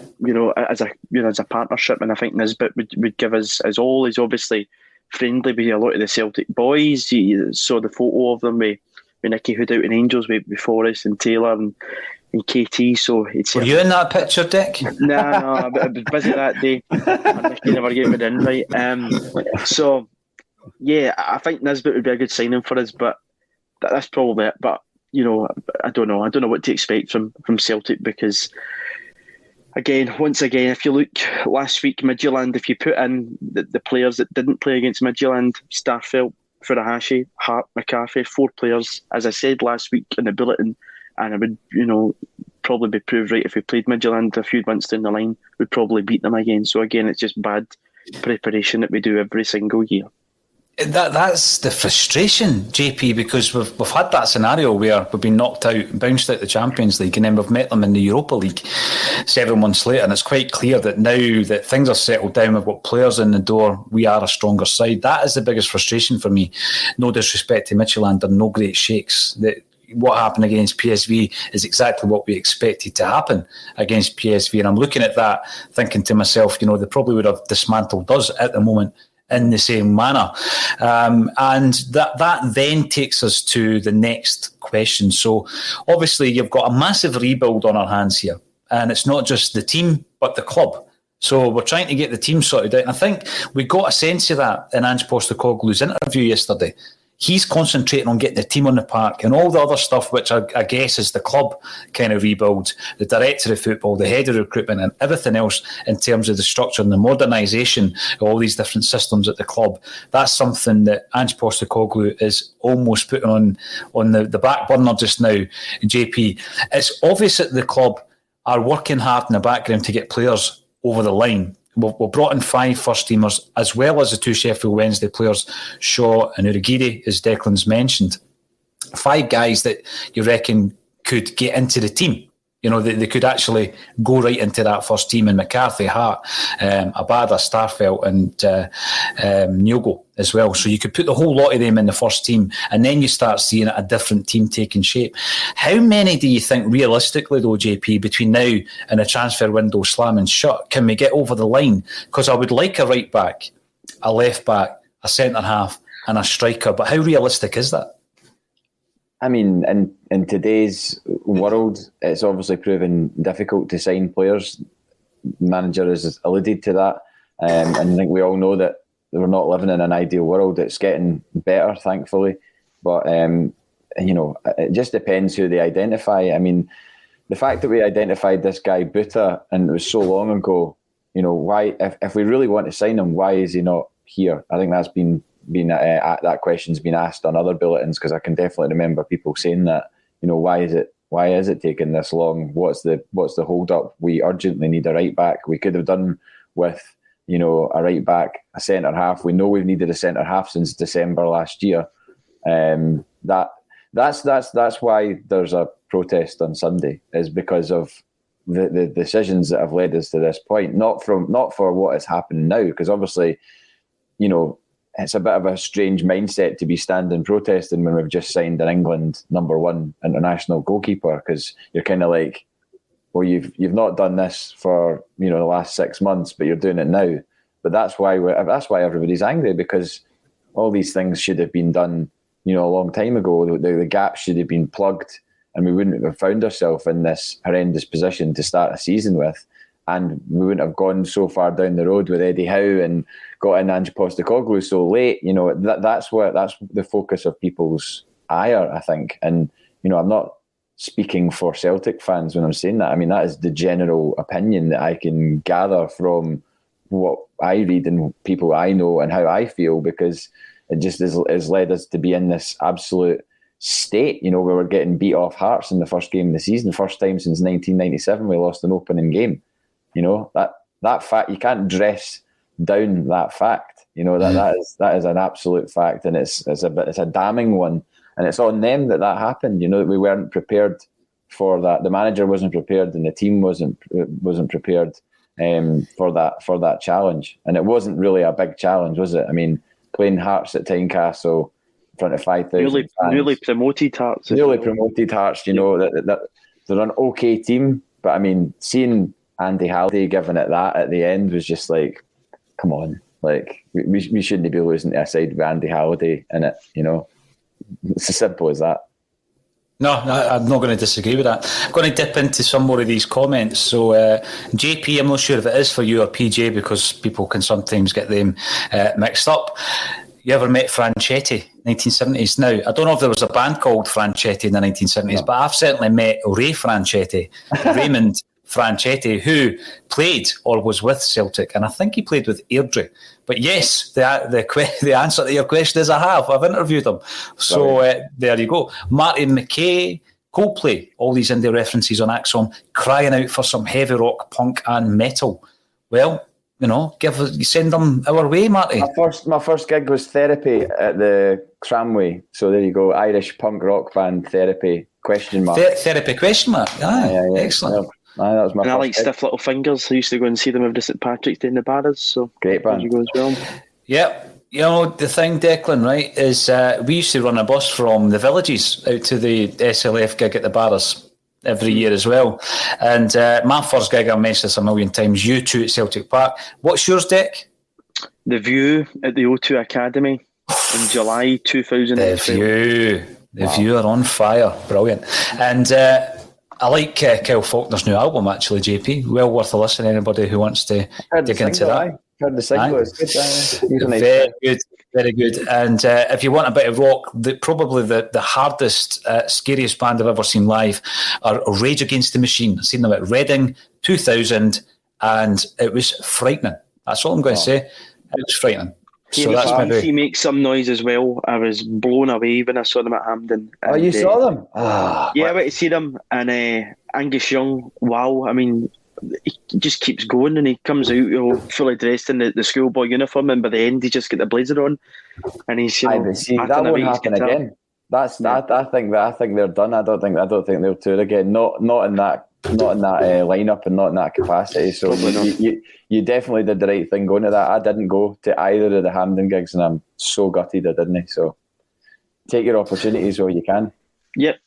as a partnership, and I think Nisbet would give us all. He's obviously friendly with a lot of the Celtic boys. You saw the photo of them with Nicky Hood out in Angels with Forrest and Taylor and KT. So were you in that picture, Dick? No, I was busy that day. Nicky never gave me the invite. So yeah, I think Nisbet would be a good signing for us, but that's probably it. But I don't know. I don't know what to expect from Celtic, because once again, if you look last week, Midtjylland, if you put in the players that didn't play against Midtjylland, Starfelt, Furuhashi, Hart, McCarthy, 4 players, as I said last week in the Bulletin, and I would, probably be proved right if we played Midtjylland a few months down the line, we'd probably beat them again. So again, it's just bad preparation that we do every single year. That's the frustration, JP, because we've had that scenario where we've been knocked out, bounced out the Champions League, and then we've met them in the Europa League 7 months later, and it's quite clear that now that things are settled down, we've got players in the door, we are a stronger side. That is the biggest frustration for me. No disrespect to Midtjylland, they're no great shakes. What happened against PSV is exactly what we expected to happen against PSV, and I'm looking at that thinking to myself, they probably would have dismantled us at the moment in the same manner. And that then takes us to the next question. So obviously you've got a massive rebuild on our hands here, and it's not just the team but the club. So we're trying to get the team sorted out, and I think we got a sense of that in Ange Postecoglou's interview yesterday. He's concentrating on getting the team on the park, and all the other stuff, which I guess is the club kind of rebuild, the director of football, the head of recruitment, and everything else in terms of the structure and the modernisation of all these different systems at the club. That's something that Ange Postecoglou is almost putting on the back burner just now, JP. It's obvious that the club are working hard in the background to get players over the line. We've brought in 5 first-teamers, as well as the 2 Sheffield Wednesday players, Shaw and Urugide, as Declan's mentioned. 5 guys that you reckon could get into the team. They could actually go right into that first team in McCarthy, Hart, Abada, Starfelt and Nyogo. as well. So you could put the whole lot of them in the first team, and then you start seeing a different team taking shape. How many do you think, realistically though, JP, between now and the transfer window slamming shut, can we get over the line? Because I would like a right back, a left back, a centre half, and a striker. But how realistic is that? I mean, in today's world, it's obviously proven difficult to sign players. Manager has alluded to that, and I think we all know that we're not living in an ideal world. It's getting better, thankfully, but it just depends who they identify. I mean, the fact that we identified this guy Buta, and it was so long ago, why? If we really want to sign him, why is he not here? I think that's been that question's been asked on other bulletins, because I can definitely remember people saying that. Why is it taking this long? What's the hold up? We urgently need a right back. We could have done with a right back, a centre half. We know we've needed a centre half since December last year. That's why there's a protest on Sunday, is because of the decisions that have led us to this point. Not for what has happened now, because obviously, it's a bit of a strange mindset to be standing protesting when we've just signed an England #1 international goalkeeper, because you're kind of like, well, you've not done this for the last 6 months, but you're doing it now. But that's why everybody's angry, because all these things should have been done a long time ago. The gaps should have been plugged, and we wouldn't have found ourselves in this horrendous position to start a season with. And we wouldn't have gone so far down the road with Eddie Howe and got in Ange Postecoglou so late. That's the focus of people's ire, I think. And I'm not speaking for Celtic fans when I'm saying that. I mean, that is the general opinion that I can gather from what I read and people I know and how I feel, because it just has led us to be in this absolute state. Where we're getting beat off Hearts in the first game of the season, first time since 1997 we lost an opening game. That fact, you can't dress down that fact. That is an absolute fact, and it's a damning one, and it's on them that happened. We weren't prepared for that. The manager wasn't prepared, and the team wasn't prepared for that challenge. And it wasn't really a big challenge, was it? I mean, playing Hearts at Tynecastle in front of 5,000 fans. Newly promoted Hearts. Promoted Hearts. That they're an okay team, but I mean, seeing Andy Halliday giving it that at the end was just like, come on, like we shouldn't be losing to a side with Andy Halliday in it. It's as simple as that. No, I'm not going to disagree with that. I'm going to dip into some more of these comments. So, JP, I'm not sure if it is for you or PJ, because people can sometimes get them mixed up. You ever met Franchetti, 1970s? Now, I don't know if there was a band called Franchetti in the 1970s, but I've certainly met Ray Franchetti, Raymond Franchetti, who played or was with Celtic, and I think he played with Airdrie. But yes, the answer to your question is I have. I've interviewed him. So there you go. Martin McKay, Coldplay, all these indie references on Axon, crying out for some heavy rock, punk and metal. Well, send them our way, Marty. My first gig was Therapy at the Tramway. So there you go, Irish punk rock band Therapy, question mark. Therapy, question mark. Yeah. Excellent. That was my and first I like gig. Stiff Little Fingers. I used to go and see them every St Patrick's Day in the Barras. So great band. You go as well. Yep. The thing, Declan, right, is we used to run a bus from the Villages out to the SLF gig at the Barras every year as well. And my first gig, I've mentioned this a million times, U2 at Celtic Park. What's yours, Dec? The View at the O2 Academy in July 2012. The View are on fire. Brilliant. And I like Kyle Faulkner's new album, actually, JP. Well worth a listen, anybody who wants to dig into that. Heard the single, it's good. Very good, very good. And if you want a bit of rock, probably the hardest, scariest band I've ever seen live are Rage Against the Machine. I've seen them at Reading 2000, and it was frightening. That's all I'm going to say. It was frightening. So that's maybe. He makes some noise as well. I was blown away when I saw them at Hampden. And, you saw them? Yeah, I went to see them. And Angus Young, wow. I mean, he just keeps going, and he comes out fully dressed in the schoolboy uniform, and by the end he just got the blazer on, and he's that won't happen again. I think they're done. I don't think they'll tour again. Not in that lineup and not in that capacity. So you definitely did the right thing going to that. I didn't go to either of the Hampden gigs, and I'm so gutted I didn't. So take your opportunities while you can. Yep.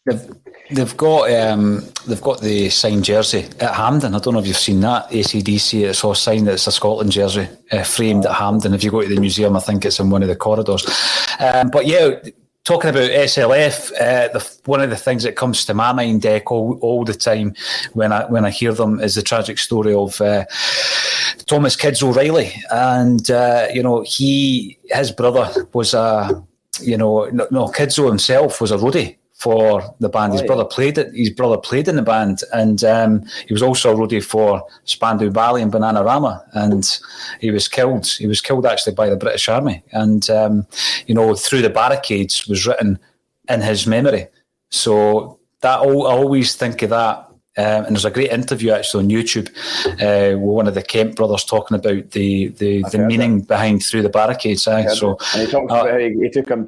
They've got the signed jersey at Hampden. I don't know if you've seen that. AC/DC, it's all signed. It's a Scotland jersey framed at Hampden. If you go to the museum, I think it's in one of the corridors. But yeah, talking about SLF, one of the things that comes to my mind, Dec, all the time when I hear them is the tragic story of Thomas Kids O'Reilly, and his brother was Kidzo himself was a roadie for the band. His brother played in the band, and he was also a roadie for Spandau Ballet and Bananarama, and he was killed. He was killed actually by the British Army, and Through the Barricades was written in his memory. So that I always think of that. And there's a great interview actually on YouTube with one of the Kemp brothers talking about the meaning behind Through the Barricades. And he talks about how he took him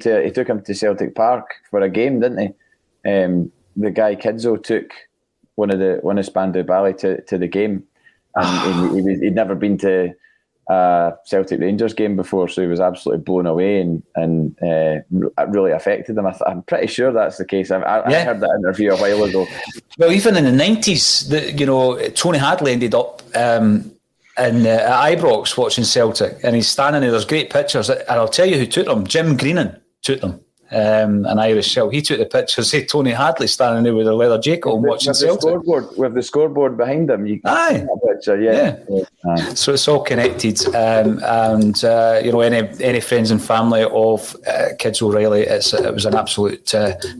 to Celtic Park for a game, didn't he? The guy Kidzo took one of Spandau Ballet to the game, and he'd never been to a Celtic Rangers game before, so he was absolutely blown away, and it really affected him. I'm pretty sure that's the case. I heard that interview a while ago. Well, even in the 90s, Tony Hadley ended up at Ibrox watching Celtic, and he's standing there. There's great pictures, and I'll tell you who took them. Jim Greenan took them. An Irish Celt. He took the pictures. Say Tony Hadley standing there with a leather jacket and watching Celtic. With the scoreboard behind him. You can see that picture, yeah. So it's all connected. Any friends and family of Kids O'Reilly, it was an absolute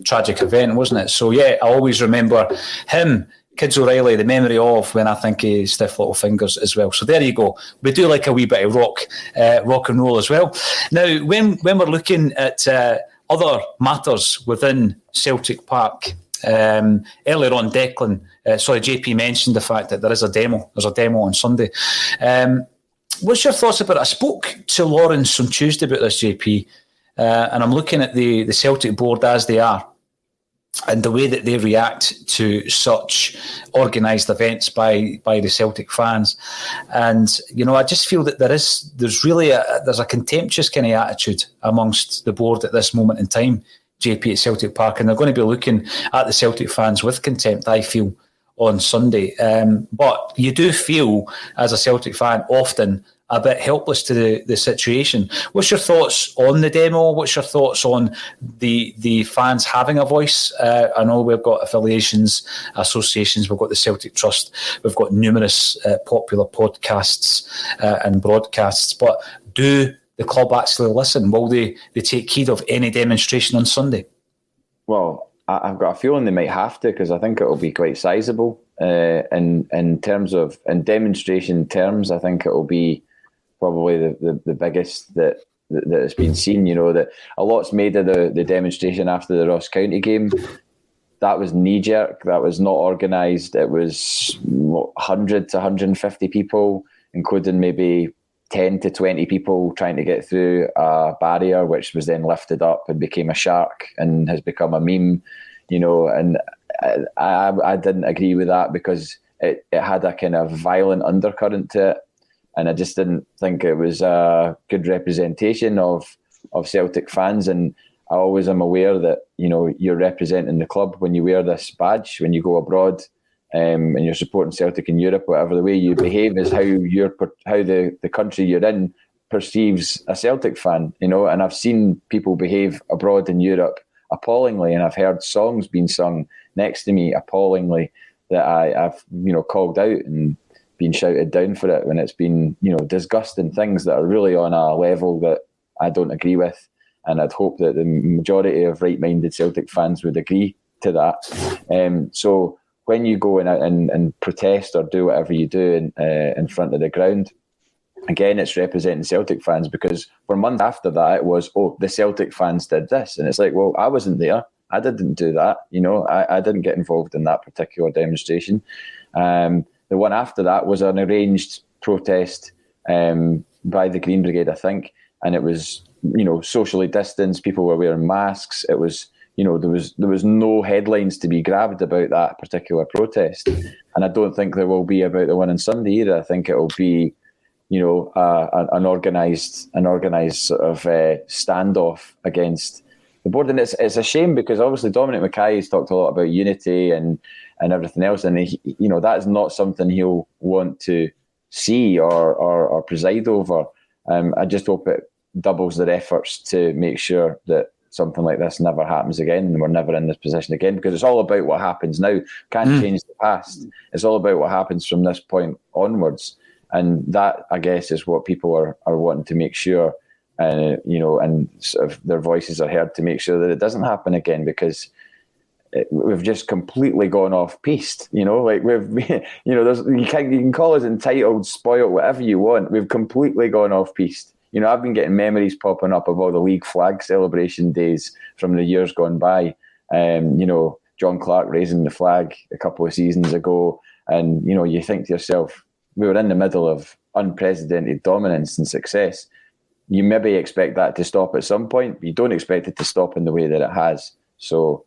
tragic event, wasn't it? So yeah, I always remember him, Kids O'Reilly, the memory of, when I think of Stiff Little Fingers as well. So there you go. We do like a wee bit of rock and roll as well. Now, when we're looking at other matters within Celtic Park, earlier on, JP mentioned the fact that there's a demo on Sunday. What's your thoughts about it? I spoke to Lawrence on Tuesday about this, JP, and I'm looking at the Celtic board as they are, and the way that they react to such organised events by the Celtic fans. And, I just feel that there's a contemptuous kind of attitude amongst the board at this moment in time, JP, at Celtic Park, and they're going to be looking at the Celtic fans with contempt, I feel, on Sunday. But you do feel, as a Celtic fan, often a bit helpless to the situation. What's your thoughts on the demo? What's your thoughts on the fans having a voice? I know we've got affiliations, associations, we've got the Celtic Trust, we've got numerous popular podcasts and broadcasts, but do the club actually listen? Will they take heed of any demonstration on Sunday? Well, I've got a feeling they might have to, because I think it will be quite sizable. In demonstration terms, I think it will be probably the biggest that has been seen. That a lot's made of the demonstration after the Ross County game. That was knee-jerk. That was not organised. It was 100 to 150 people, including maybe 10 to 20 people trying to get through a barrier, which was then lifted up and became a shark and has become a meme. And I didn't agree with that, because it had a kind of violent undercurrent to it, and I just didn't think it was a good representation of Celtic fans. And I always am aware that you're representing the club when you wear this badge, when you go abroad, and you're supporting Celtic in Europe. Whatever the way you behave is how the country you're in perceives a Celtic fan. And I've seen people behave abroad in Europe appallingly, and I've heard songs being sung next to me appallingly that I've called out and been shouted down for it, when it's been disgusting things that are really on a level that I don't agree with. And I'd hope that the majority of right-minded Celtic fans would agree to that. So when you go and protest or do whatever you do in front of the ground, again, it's representing Celtic fans, because for months after that, it was, the Celtic fans did this. And it's like, well, I wasn't there. I didn't do that. I didn't get involved in that particular demonstration. The one after that was an arranged protest by the Green Brigade, I think. And it was, socially distanced. People were wearing masks. It was, there was no headlines to be grabbed about that particular protest, and I don't think there will be about the one on Sunday either. I think it will be, an organised sort of standoff against the board, and it's a shame because obviously Dominic Mackay has talked a lot about unity and everything else, and that is not something he'll want to see or preside over. I just hope it doubles their efforts to make sure that something like this never happens again and we're never in this position again, because it's all about what happens now. Can't change the past. It's all about what happens from this point onwards, and that, I guess, is what people are wanting to make sure, and sort of their voices are heard to make sure that it doesn't happen again, because we've just completely gone off piste. Like you can call us entitled, spoiled, whatever you want. We've completely gone off piste. I've been getting memories popping up of all the league flag celebration days from the years gone by. John Clark raising the flag a couple of seasons ago, and you think to yourself, we were in the middle of unprecedented dominance and success. You maybe expect that to stop at some point, but you don't expect it to stop in the way that it has. So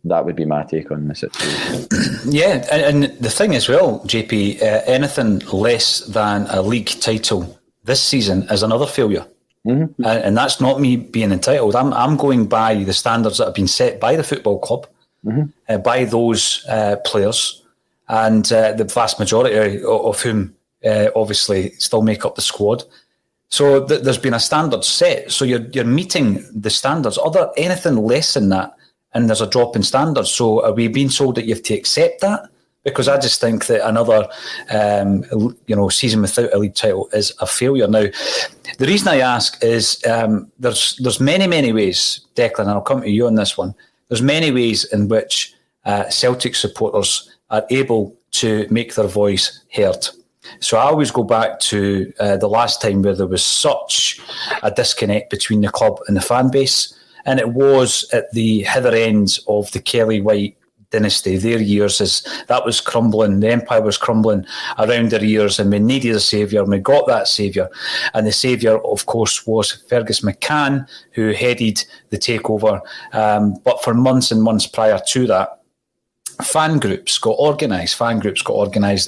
that would be my take on the situation. Yeah, and the thing as well, JP, anything less than a league title this season is another failure. Mm-hmm. And that's not me being entitled. I'm going by the standards that have been set by the football club, by those players, and the vast majority of whom obviously still make up the squad. So there's been a standard set. So you're meeting the standards. Anything less than that, and there's a drop in standards. So are we being told that you have to accept that? Because I just think that another season without a league title is a failure. Now, the reason I ask is there's many ways, Declan, and I'll come to you on this one. There's many ways in which Celtic supporters are able to make their voice heard. So I always go back to the last time where there was such a disconnect between the club and the fan base, and it was at the hither end of the Kelly White dynasty. Their years, as that was crumbling, the empire was crumbling around their ears, and we needed a saviour, and we got that saviour. And the saviour, of course, was Fergus McCann, who headed the takeover. But for months and months prior to that, fan groups got organised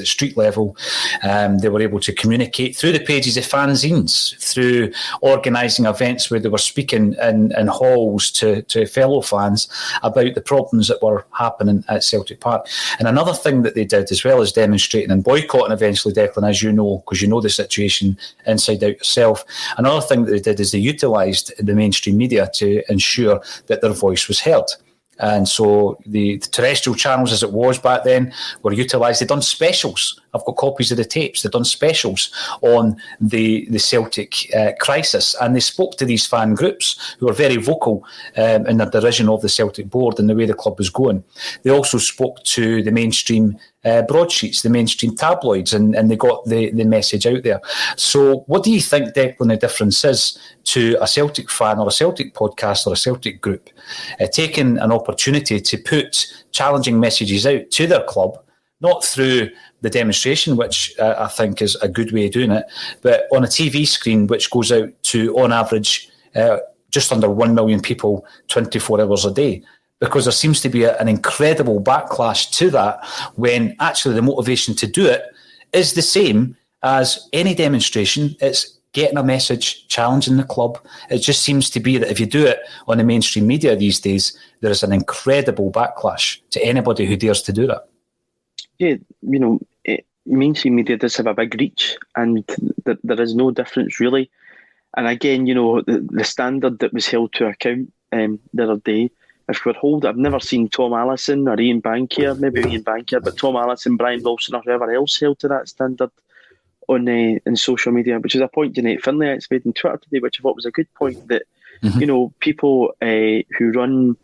at street level. They were able to communicate through the pages of fanzines, through organising events where they were speaking in halls to fellow fans about the problems that were happening at Celtic Park. And another thing that they did, as well as demonstrating and boycotting eventually, Declan, as you know, because you know the situation inside out yourself, another thing that they did is they utilised the mainstream media to ensure that their voice was heard. And so the terrestrial channels, as it was back then, were utilised. They've done specials. I've got copies of the tapes. They've done specials on the Celtic crisis. And they spoke to these fan groups who were very vocal in their derision of the Celtic board and the way the club was going. They also spoke to the mainstream broadsheets, the mainstream tabloids, and they got the message out there. So what do you think, Declan, the difference is to a Celtic fan or a Celtic podcast or a Celtic group taking an opportunity to put challenging messages out to their club, not through the demonstration, which I think is a good way of doing it, but on a TV screen which goes out to, on average, just under 1 million people 24 hours a day? Because there seems to be an incredible backlash to that, when actually the motivation to do it is the same as any demonstration. It's getting a message, challenging the club. It just seems to be that if you do it on the mainstream media these days, there is an incredible backlash to anybody who dares to do that. Yeah, mainstream media does have a big reach, and there is no difference really. And again, the standard that was held to account the other day, if we're hold, I've never seen Tom Allison or Ian Bankier, maybe Ian Bankier, but Tom Allison, Brian Wilson, or whoever else held to that standard on in social media, which is a point Nate Finlay actually made on Twitter today, which I thought was a good point, that people who run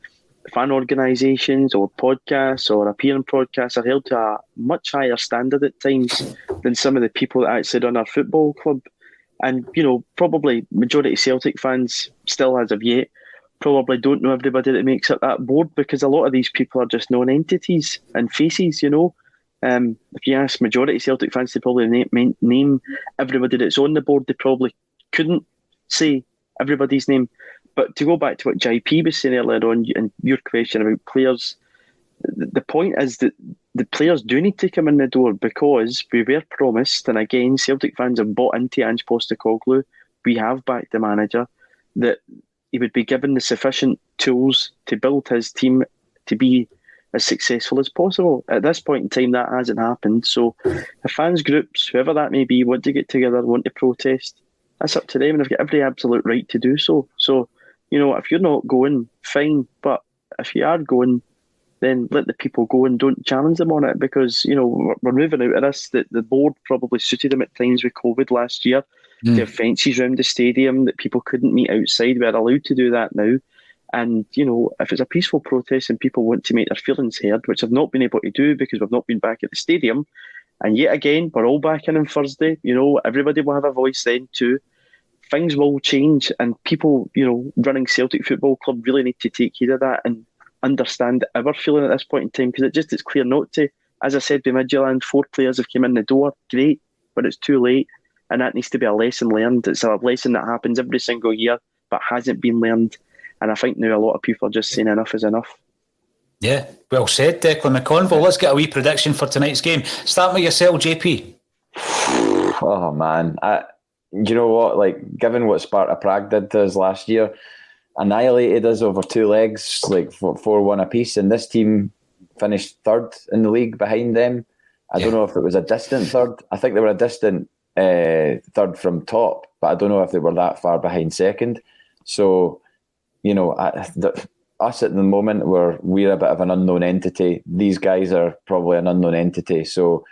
fan organisations or podcasts or appear in podcasts are held to a much higher standard at times than some of the people that actually run our football club. And probably majority of Celtic fans still, as of yet, probably don't know everybody that makes up that board, because a lot of these people are just known entities and faces, If you ask majority Celtic fans to probably name everybody that's on the board, they probably couldn't say everybody's name. But to go back to what JP was saying earlier on, and your question about players, the point is that the players do need to come in the door, because we were promised, and again, Celtic fans have bought into Ange Postecoglou. We have backed the manager, that he would be given the sufficient tools to build his team to be as successful as possible. At this point in time, that hasn't happened. So the fans groups, whoever that may be, want to get together, want to protest, that's up to them, and they've got every absolute right to do so. So, if you're not going, fine. But if you are going, then let the people go and don't challenge them on it, because, we're moving out of this. The board probably suited them at times with COVID last year. To have fences around the stadium that people couldn't meet outside. We're allowed to do that now. And, if it's a peaceful protest and people want to make their feelings heard, which I've not been able to do because we've not been back at the stadium, and yet again, we're all back in on Thursday, everybody will have a voice then too. Things will change, and people, running Celtic Football Club really need to take heed of that and understand our feeling at this point in time, because it's clear not to. As I said, with Midtjylland, 4 players have come in the door, great, but it's too late, and that needs to be a lesson learned. It's a lesson that happens every single year, but hasn't been learned, and I think now a lot of people are just saying enough is enough. Yeah, well said, Declan McConville. Let's get a wee prediction for tonight's game. Starting with yourself, JP. Oh, man. You know what? Given what Sparta Prague did to us last year, annihilated us over 2 legs, 4-1 apiece, and this team finished third in the league behind them. I don't know if it was a distant third. I think they were a distant third from top, but I don't know if they were that far behind second. So, us at the moment, we're a bit of an unknown entity. These guys are probably an unknown entity. So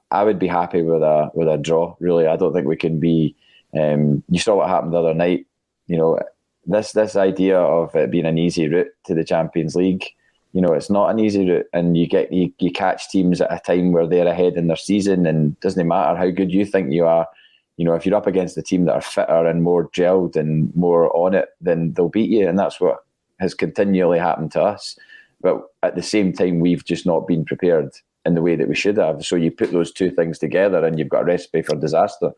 I would be happy with a draw. Really, I don't think we can be. You saw what happened the other night. This idea of it being an easy route to the Champions League. It's not an easy route, and you catch teams at a time where they're ahead in their season, and it doesn't matter how good you think you are. If you're up against a team that are fitter and more gelled and more on it, then they'll beat you, and that's what has continually happened to us. But at the same time, we've just not been prepared in the way that we should have. So you put those two things together, and you've got a recipe for disaster.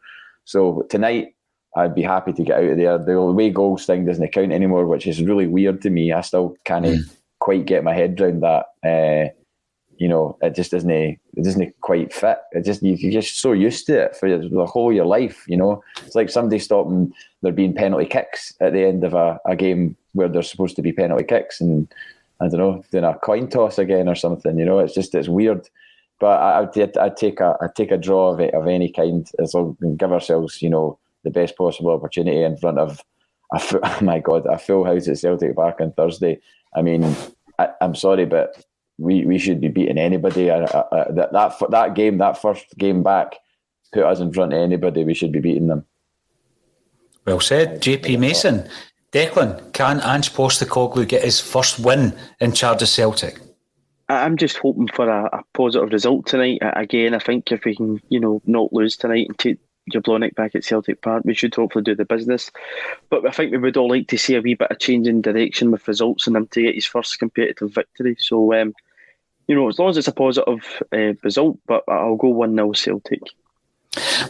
So tonight, I'd be happy to get out of there. The away goals thing doesn't count anymore, which is really weird to me. I still can't quite get my head around that. It just doesn't quite fit. You're just so used to it for the whole of your life. It's like somebody stopping there being penalty kicks at the end of a game where there's supposed to be penalty kicks, and I don't know, doing a coin toss again or something. It's weird. But I'd take a draw of any kind, as long as we give ourselves the best possible opportunity in front of a full house at Celtic Park on Thursday. I mean, I'm sorry, but we should be beating anybody. That game, that first game back, put us in front of anybody. We should be beating them. Well said, JP Mason. Declan, can Ange Postecoglou get his first win in charge of Celtic? I'm just hoping for a positive result tonight. Again, I think if we can, not lose tonight and take Jablonec back at Celtic Park, we should hopefully do the business. But I think we would all like to see a wee bit of change in direction with results and him to get his first competitive victory. So, as long as it's a positive result, but I'll go 1-0 Celtic.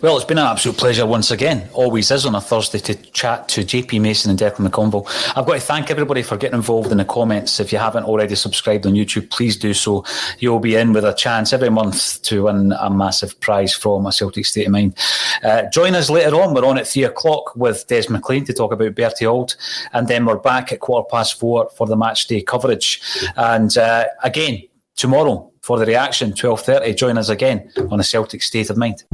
Well, it's been an absolute pleasure once again. Always is on a Thursday to chat to JP Mason and Declan McConville. I've got to thank everybody for getting involved in the comments. If you haven't already subscribed on YouTube, please do so. You'll be in with a chance every month to win a massive prize from a Celtic State of Mind. Join us later on. We're on at 3:00 with Des McLean to talk about Bertie Auld, and then we're back at 4:15 for the match day coverage. And again, tomorrow for the reaction, 12:30. Join us again on a Celtic State of Mind.